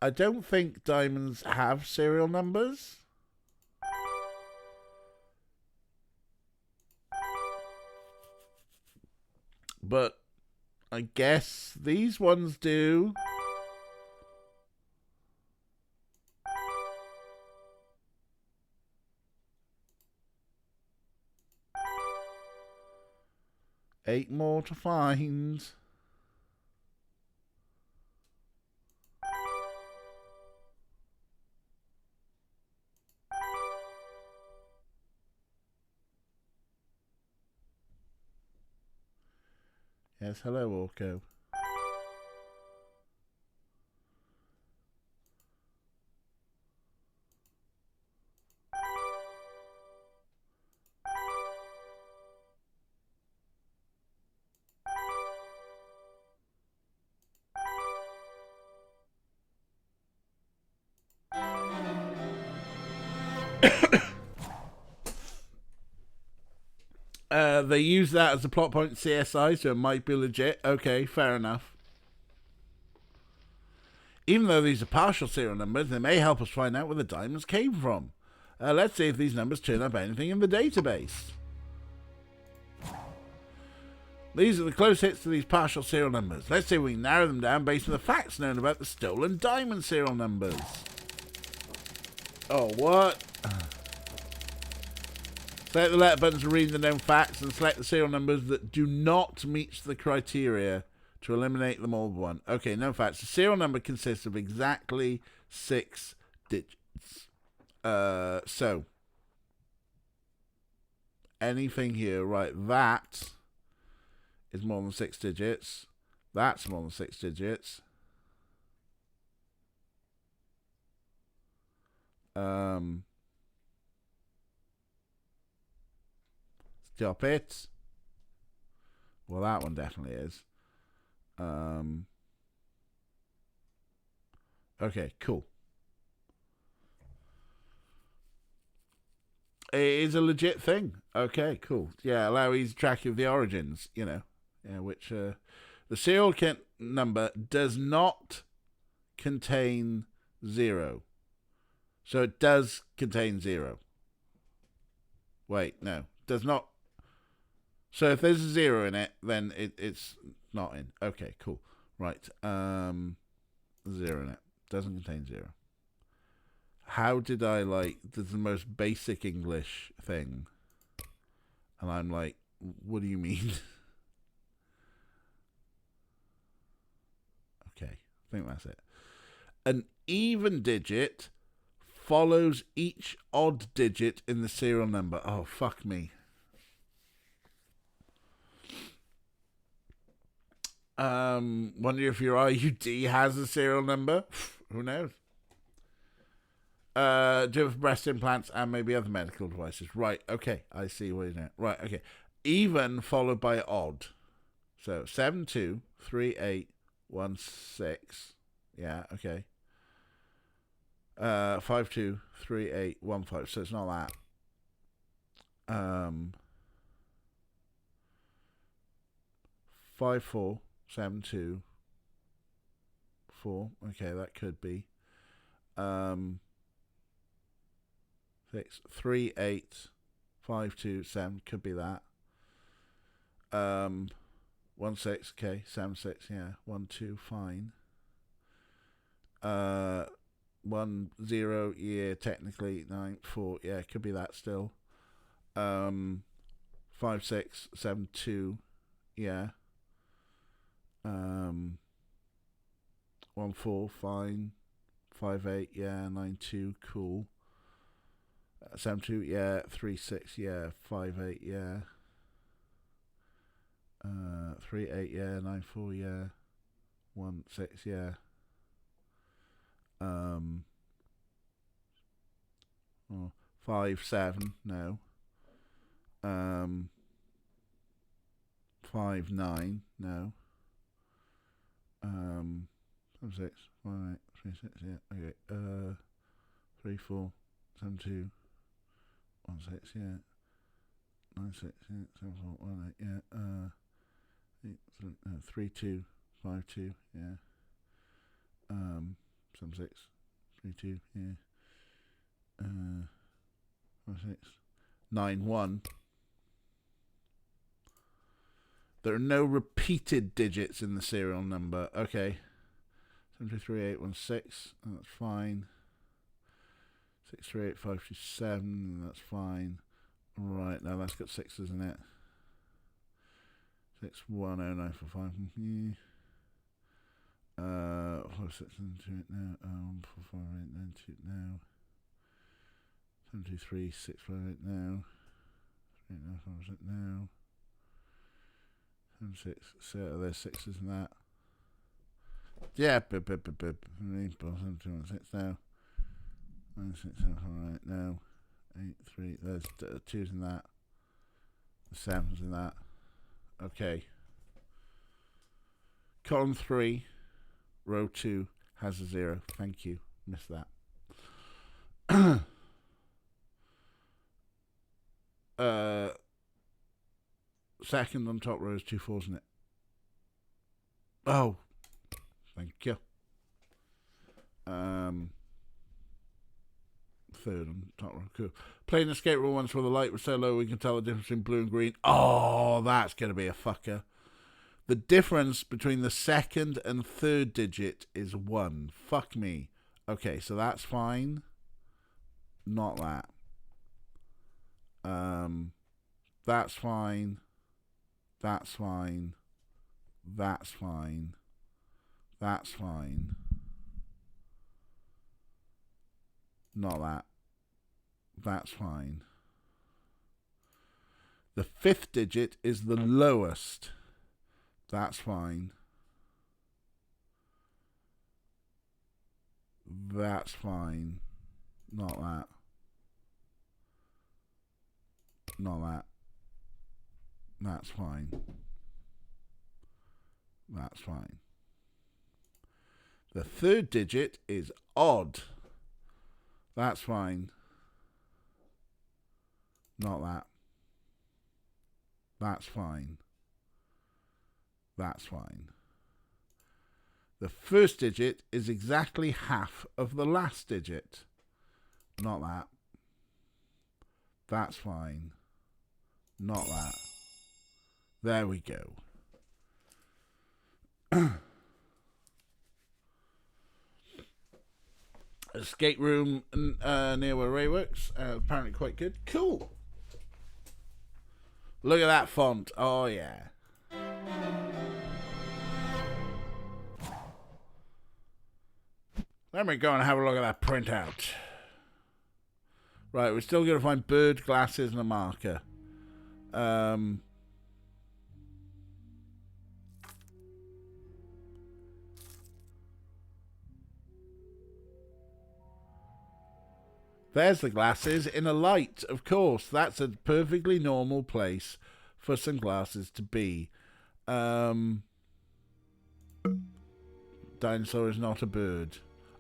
I don't think diamonds have serial numbers. But I guess these ones do. Eight more to find. Yes, hello, Orko. They use that as a plot point in CSI, so it might be legit. Okay, fair enough. Even though these are partial serial numbers, they may help us find out where the diamonds came from. Let's see if these numbers turn up anything in the database. These are the close hits to these partial serial numbers. Let's see if we can narrow them down based on the facts known about the stolen diamond serial numbers. Oh, what? Select the letter buttons to read the known facts and select the serial numbers that do not meet the criteria to eliminate them all but one. Okay, known facts. The serial number consists of exactly 6 digits. So, anything here, right, that is more than 6 digits. That's more than 6 digits. Stop it. Well, that one definitely is. Okay, cool. It is a legit thing. Okay, cool. Yeah, allow easy tracking of the origins, you know. Yeah, which the serial number does not contain 0. So it does contain 0. Wait, no. Does not. So if there's a 0 in it, then it's not in. Okay, cool. Right. 0 in it. Doesn't contain 0. How did I there's the most basic English thing. And I'm like, what do you mean? think that's it. An even digit follows each odd digit in the serial number. Oh, fuck me. Wonder if your IUD has a serial number. Who knows? Do you have breast implants and maybe other medical devices? Right, okay. I see what you're doing. Right, okay. Even followed by odd. So 723816. Yeah, okay. 523815. So it's not that. 54724. Okay, that could be. 638527 could be that. 16, okay, 76, yeah, 12, fine. 10, yeah, technically 94, yeah, could be that still. 5672, yeah. 14, fine. 58, yeah. 92, cool. 72, yeah. 36, yeah. 58, yeah. 38, yeah. 94, yeah. 16, yeah. 57, no. 59, no. 76, 58, 36, yeah. Okay. 34, 72, 16, yeah. 96, yeah. 74, 18, yeah. 32, 52, yeah. 76, 32, yeah. 56, 91. There are no repeated digits in the serial number. Okay. 733816, that's fine. 638527, that's fine. Right, now that's got sixes in it. 610945. 5678 now. 45892 now. 723658 now. 3956 now. 76. So there's sixes in that. Yeah, 7216 now. 9678 now. 83. There's twos in that. The sevens in that. Okay. Column 3, row 2 has a 0. Thank you. Missed that. Second on top row is 2 4s in it. Oh, thank you. Third on top row, cool. Playing escape room once where the light was so low we can tell the difference between blue and green. Oh, that's going to be a fucker. The difference between the second and third digit is 1. Fuck me. Okay, so that's fine. Not that. That's fine. That's fine. That's fine. That's fine. Not that. That's fine. The fifth digit is the lowest. That's fine. That's fine. Not that. Not that. That's fine. That's fine. The third digit is odd. That's fine. Not that. That's fine. That's fine. The first digit is exactly half of the last digit. Not that. That's fine. Not that. There we go. Escape room near where Ray works. Apparently quite good. Cool. Look at that font. Oh, yeah. Let me go and have a look at that printout. Right, we're still going to find bird glasses and a marker. There's the glasses in a light, of course. That's a perfectly normal place for sunglasses to be. Dinosaur is not a bird.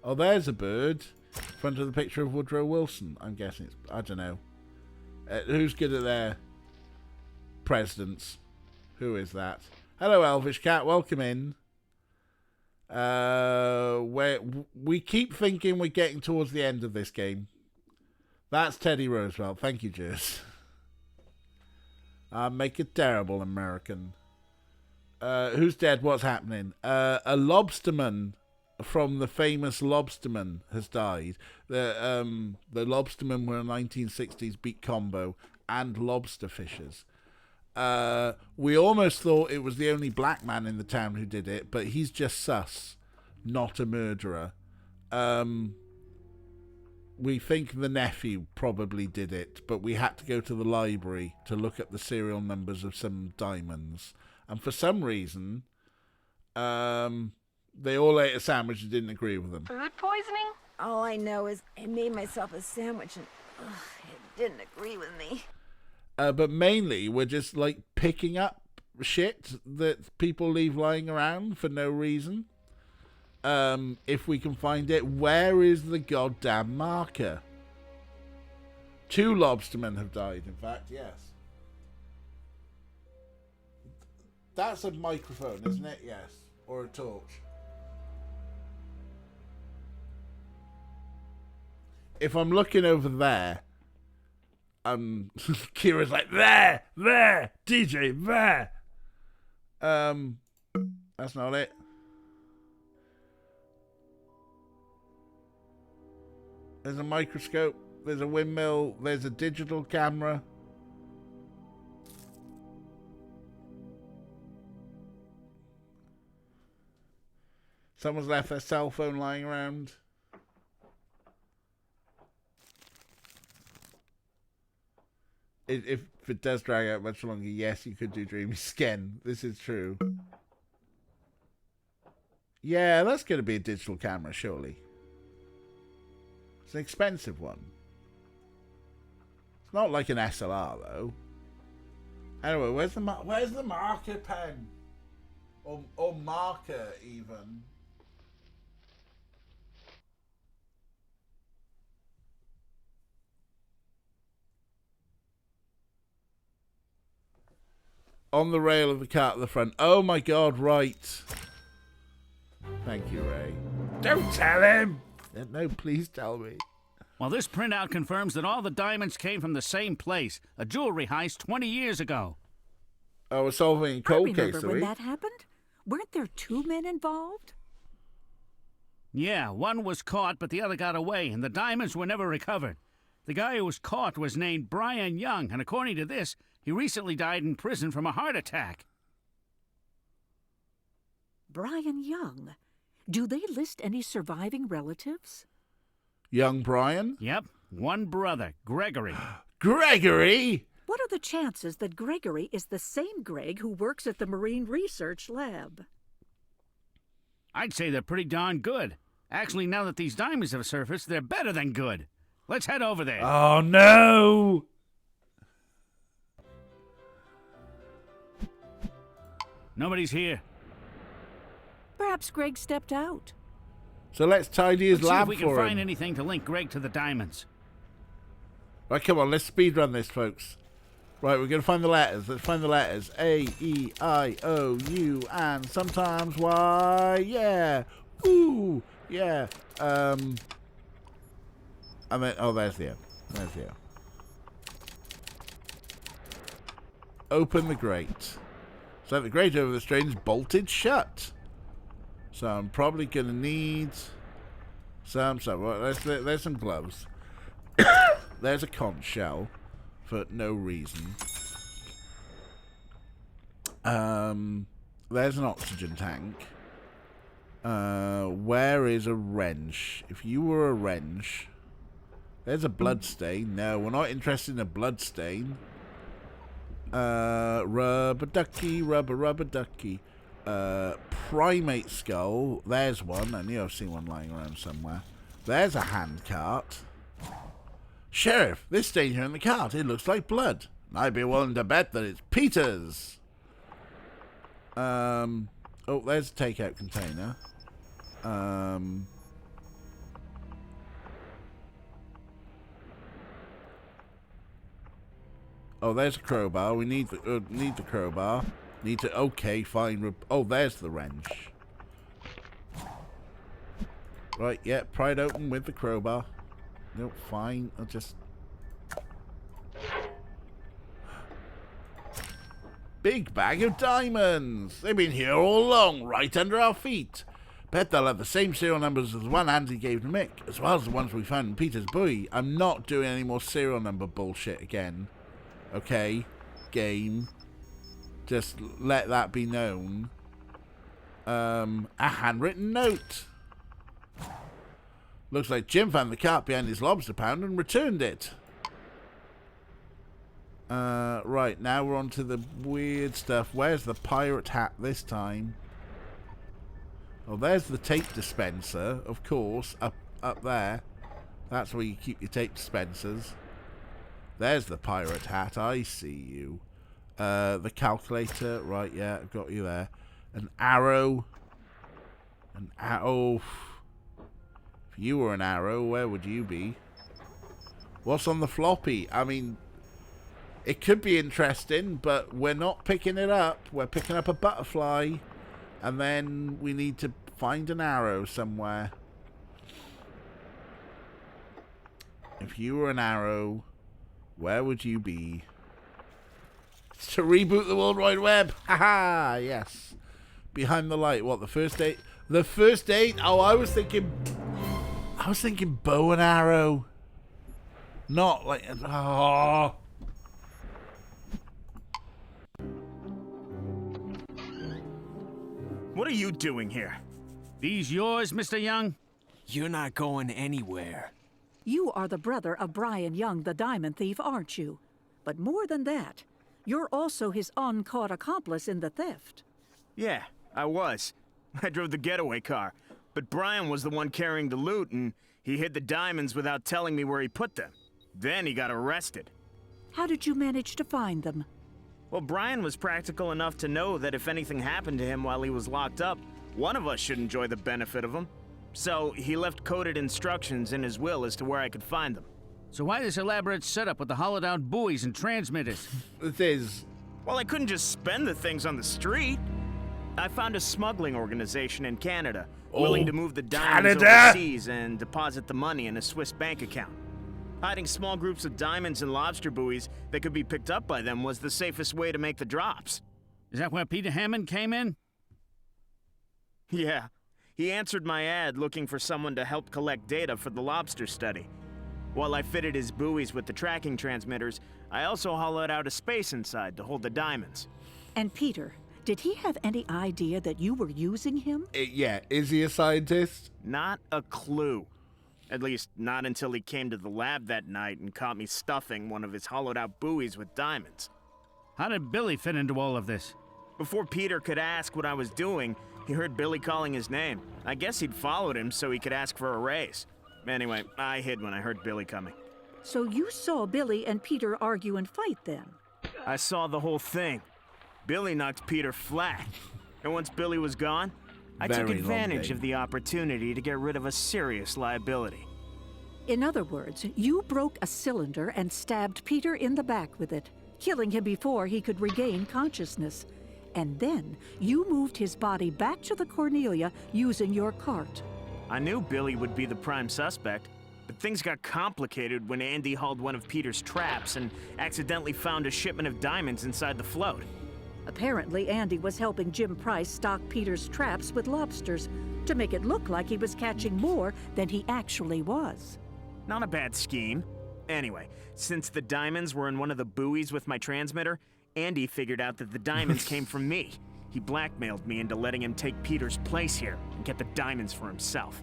Oh, there's a bird. In front of the picture of Woodrow Wilson. I'm guessing it's... I don't know. Who's good at their presidents? Who is that? Hello, Elvish Cat. Welcome in. We keep thinking we're getting towards the end of this game. That's Teddy Roosevelt. Thank you, Jez. Make a terrible American. Who's dead? What's happening? A lobsterman from the famous Lobsterman has died. The Lobstermen were a 1960s beat combo and lobster fishers. We almost thought it was the only black man in the town who did it, but he's just sus, not a murderer. We think the nephew probably did it, but we had to go to the library to look at the serial numbers of some diamonds. And for some reason, they all ate a sandwich and didn't agree with them. Food poisoning? All I know is I made myself a sandwich and it didn't agree with me. But mainly, we're just like picking up shit that people leave lying around for no reason. If we can find it, where is the goddamn marker? 2 lobstermen have died, in fact, yes. That's a microphone, isn't it? Yes. Or a torch. If I'm looking over there, Kira's like, there, DJ, there. That's not it. There's a microscope, there's a windmill, there's a digital camera. Someone's left their cell phone lying around. If it does drag out much longer, yes, you could do Dreamy Skin. This is true. Yeah, that's going to be a digital camera, surely. It's an expensive one. It's not like an SLR, though. Anyway, where's the marker pen? Or marker, even. On the rail of the cart at the front. Oh my god, right. Thank you, Ray. Don't tell him! No, please tell me. Well, this printout confirms that all the diamonds came from the same place, a jewelry heist 20 years ago. Oh, we're solving a cold case, when that happened? Weren't there 2 men involved? Yeah, one was caught, but the other got away, and the diamonds were never recovered. The guy who was caught was named Brian Young, and according to this, he recently died in prison from a heart attack. Brian Young? Do they list any surviving relatives? Young Brian? Yep, one brother, Gregory. Gregory? What are the chances that Gregory is the same Greg who works at the Marine Research Lab? I'd say they're pretty darn good. Actually, now that these diamonds have surfaced, they're better than good. Let's head over there. Oh, no! Nobody's here. Perhaps Greg stepped out. So let's tidy his lab for him. Let's see if we can find anything to link Greg to the diamonds. Right, come on, let's speedrun this, folks. Right, we're going to find the letters. Let's find the letters. A, E, I, O, U, and sometimes Y. Yeah. Ooh. Yeah. And then, oh, there's the O. There's the O. Open the grate. So the grate over the strain is bolted shut. So I'm probably going to need some. Well, there's some gloves. There's a conch shell for no reason. There's an oxygen tank. Where is a wrench? If you were a wrench... There's a bloodstain. No, we're not interested in a bloodstain. Rubber ducky, rubber ducky. Primate skull. There's one. I knew I've seen one lying around somewhere. There's a handcart. Sheriff, this stain here in the cart, it looks like blood. I'd be willing to bet that it's Peter's. Oh, there's a takeout container. Oh, there's a crowbar. We need the crowbar. Need to... Okay, fine. Oh, there's the wrench. Right, yeah. Pry it open with the crowbar. Nope, fine. I'll just... Big bag of diamonds. They've been here all along, right under our feet. Bet they'll have the same serial numbers as the one Andy gave to Mick, as well as the ones we found in Peter's buoy. I'm not doing any more serial number bullshit again. Okay, game. Just let that be known. A handwritten note. Looks like Jim found the cart behind his lobster pound and returned it. Right, now we're on to the weird stuff. Where's the pirate hat this time? Oh, there's the tape dispenser, of course, up there. That's where you keep your tape dispensers. There's the pirate hat, I see you. The calculator, right, yeah, I've got you there. An arrow. An arrow. If you were an arrow, where would you be? What's on the floppy? I mean, it could be interesting, but we're not picking it up. We're picking up a butterfly, and then we need to find an arrow somewhere. If you were an arrow, where would you be? It's to reboot the World Wide Web. Haha, yes. Behind the light. What, the first date? The first date? Oh, I was thinking bow and arrow. Not like... Oh. What are you doing here? These yours, Mr. Young? You're not going anywhere. You are the brother of Brian Young, the diamond thief, aren't you? But more than that, you're also his uncaught accomplice in the theft. Yeah, I was. I drove the getaway car. But Brian was the one carrying the loot, and he hid the diamonds without telling me where he put them. Then he got arrested. How did you manage to find them? Well, Brian was practical enough to know that if anything happened to him while he was locked up, one of us should enjoy the benefit of them. So he left coded instructions in his will as to where I could find them. So why this elaborate setup with the hollowed-out buoys and transmitters? It is. Well, I couldn't just spend the things on the street. I found a smuggling organization in Canada, willing to move the diamonds overseas and deposit the money in a Swiss bank account. Hiding small groups of diamonds in lobster buoys that could be picked up by them was the safest way to make the drops. Is that where Peter Hammond came in? Yeah. He answered my ad looking for someone to help collect data for the lobster study. While I fitted his buoys with the tracking transmitters, I also hollowed out a space inside to hold the diamonds. And Peter, did he have any idea that you were using him? Yeah, is he a scientist? Not a clue. At least, not until he came to the lab that night and caught me stuffing one of his hollowed-out buoys with diamonds. How did Billy fit into all of this? Before Peter could ask what I was doing, he heard Billy calling his name. I guess he'd followed him so he could ask for a raise. Anyway, I hid when I heard Billy coming. So you saw Billy and Peter argue and fight then? I saw the whole thing. Billy knocked Peter flat. And once Billy was gone, I took advantage of the opportunity to get rid of a serious liability. In other words, you broke a cylinder and stabbed Peter in the back with it, killing him before he could regain consciousness. And then you moved his body back to the Cornelia using your cart. I knew Billy would be the prime suspect, but things got complicated when Andy hauled one of Peter's traps and accidentally found a shipment of diamonds inside the float. Apparently, Andy was helping Jim Price stock Peter's traps with lobsters to make it look like he was catching more than he actually was. Not a bad scheme. Anyway, since the diamonds were in one of the buoys with my transmitter, Andy figured out that the diamonds came from me. He blackmailed me into letting him take Peter's place here and get the diamonds for himself.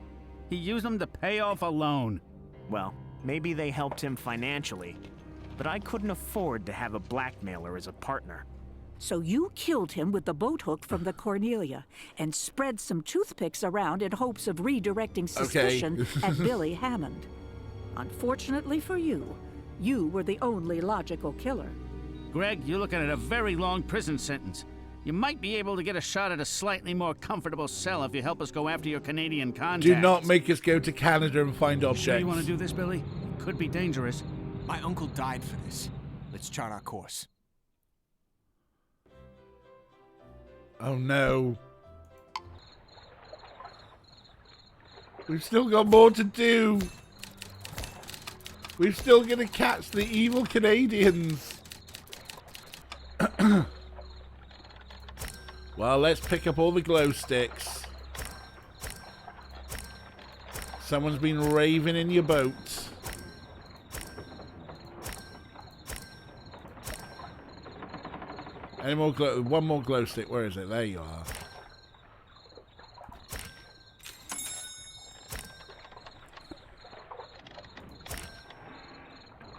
He used them to pay off a loan. Well, maybe they helped him financially, but I couldn't afford to have a blackmailer as a partner. So you killed him with the boat hook from the Cornelia and spread some toothpicks around in hopes of redirecting suspicion at Billy Hammond. Unfortunately for you, you were the only logical killer. Greg, you're looking at a very long prison sentence. You might be able to get a shot at a slightly more comfortable cell if you help us go after your Canadian contacts. Do not make us go to Canada and find objects. Sure you want to do this, Billy? It could be dangerous. My uncle died for this. Let's chart our course. Oh no. We've still got more to do. We've still got to catch the evil Canadians. Well, let's pick up all the glow sticks. Someone's been raving in your boat. Any more glow? One more glow stick. Where is it? There you are.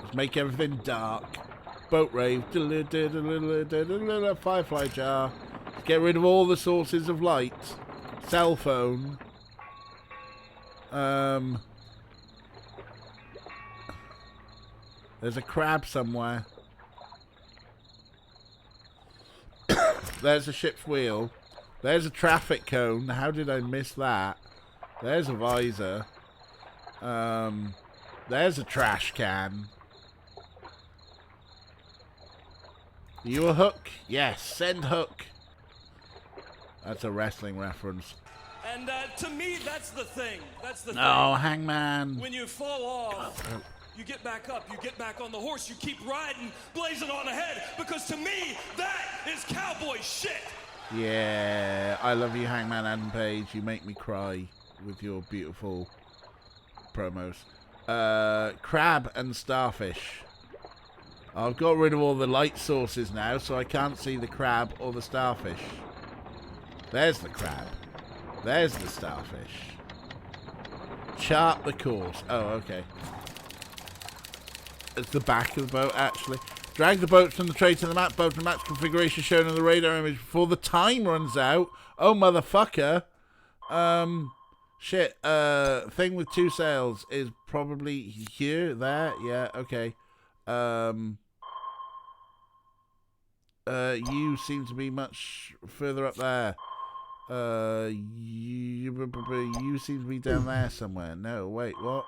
Let's make everything dark. Boat rave. Firefly jar. Get rid of all the sources of light. Cell phone. There's a crab somewhere. There's a ship's wheel. There's a traffic cone. How did I miss that? There's a visor. There's a trash can. Are you a hook? Yes, send hook. That's a wrestling reference. And to me, that's the thing. That's the thing. Oh, Hangman. When you fall off, you get back up, you get back on the horse, you keep riding, blazing on ahead, because to me, that is cowboy shit. Yeah, I love you, Hangman Adam Page. You make me cry with your beautiful promos. Crab and starfish. I've got rid of all the light sources now, so I can't see the crab or the starfish. There's the crab. There's the starfish. Chart the course. Oh, okay. It's the back of the boat, actually. Drag the boat from the tray to the map. Boat and map's configuration shown in the radar image before the time runs out. Oh, motherfucker. Shit. Thing with 2 sails is probably here, there. Yeah, okay. You seem to be much further up there. You seem to be down there somewhere. No, wait, what?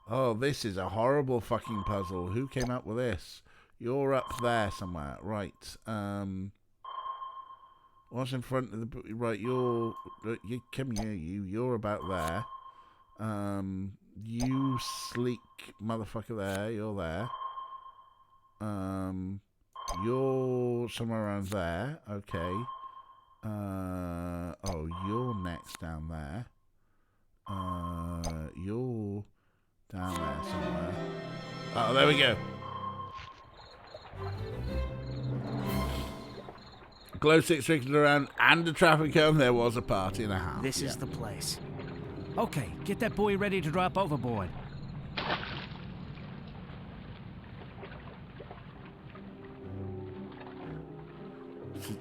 Oh, this is a horrible fucking puzzle. Who came up with this? You're up there somewhere. Right. What's in front of the... Right, you come here, you're about there. You sleek motherfucker there. You're there. You're somewhere around there. Okay. Oh, you're next down there. You're down there somewhere. Oh, there we go. Glow sticks circling around and a traffic cone. There was a party and a half. This is the place. Okay, get that buoy ready to drop overboard.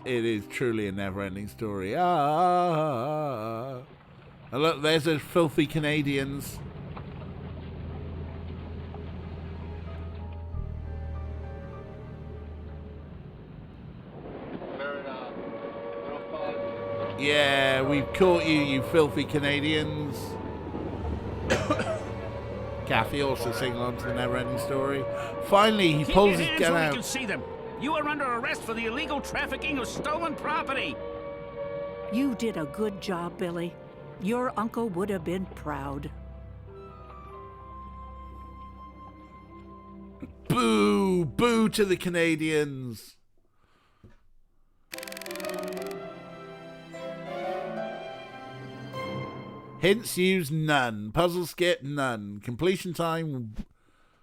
It is truly a never-ending story. And look, there's those filthy Canadians. Yeah, we've caught you, you filthy Canadians. Kathy also singing along to the never-ending story. Finally, he pulls his gun out. You can see them. You are under arrest for the illegal trafficking of stolen property. You did a good job, Billy. Your uncle would have been proud. Boo! Boo to the Canadians! Hints used, none. Puzzle skip, none. Completion time,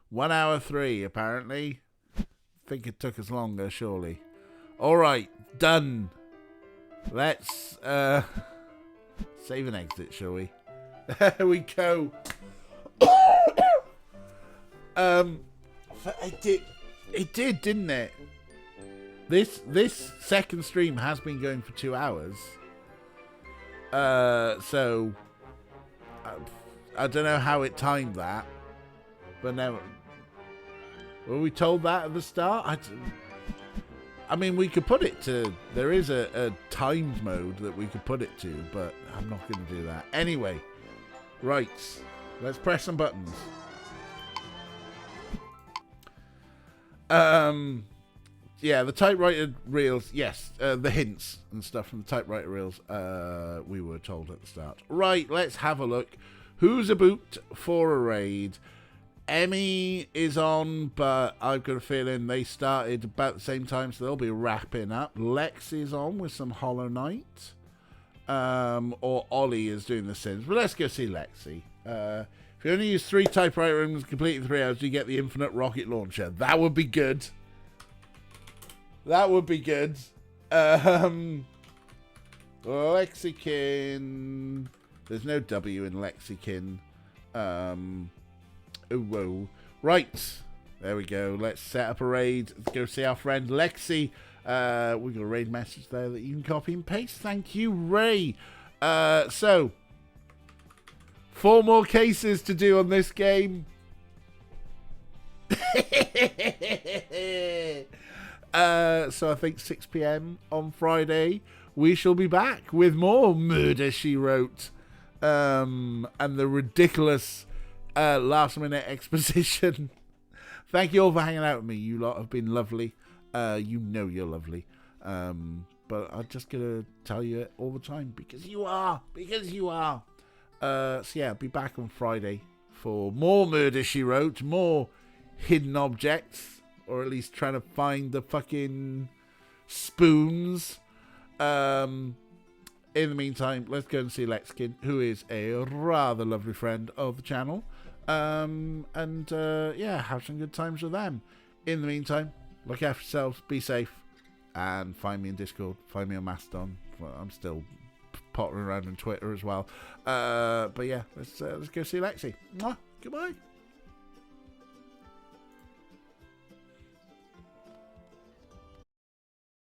1 hour 3, apparently. I think it took us longer, surely. Alright, done. let's save and exit, shall we? There we go. It did, didn't it? This second stream has been going for 2 hours. So I don't know how it timed that, but now were we told that at the start? I mean, we could put it to. There is a timed mode that we could put it to, but I'm not going to do that anyway. Right, let's press some buttons. Yeah, the typewriter reels, yes, the hints and stuff from the typewriter reels, we were told at the start. Right, let's have a look. Who's about for a raid? Emmy is on, but I've got a feeling they started about the same time, so they'll be wrapping up. Lex is on with some Hollow Knight. Or Ollie is doing the Sims. But let's go see Lexi. If you only use 3 typewriter rooms complete in 3 hours, you get the infinite rocket launcher. That would be good. That would be good. Lexikin. There's no W in Lexikin. Whoa. Right. There we go. Let's set up a raid. Let's go see our friend Lexi. We've got a raid message there that you can copy and paste. Thank you, Ray. So, 4 more cases to do on this game. So I think 6 p.m. on Friday, we shall be back with more Murder, She Wrote. And the ridiculous last-minute exposition. Thank you all for hanging out with me. You lot have been lovely. You know you're lovely. But I'm just going to tell you it all the time because you are. Because you are. So yeah, I'll be back on Friday for more Murder, She Wrote. More hidden objects. Or at least trying to find the fucking spoons. In the meantime, let's go and see Lexkin, who is a rather lovely friend of the channel. Yeah, have some good times with them. In the meantime, look after yourselves, be safe, and find me in Discord, find me on Mastodon. Well, I'm still pottering around on Twitter as well. But yeah, let's go see Lexi. Mwah, goodbye.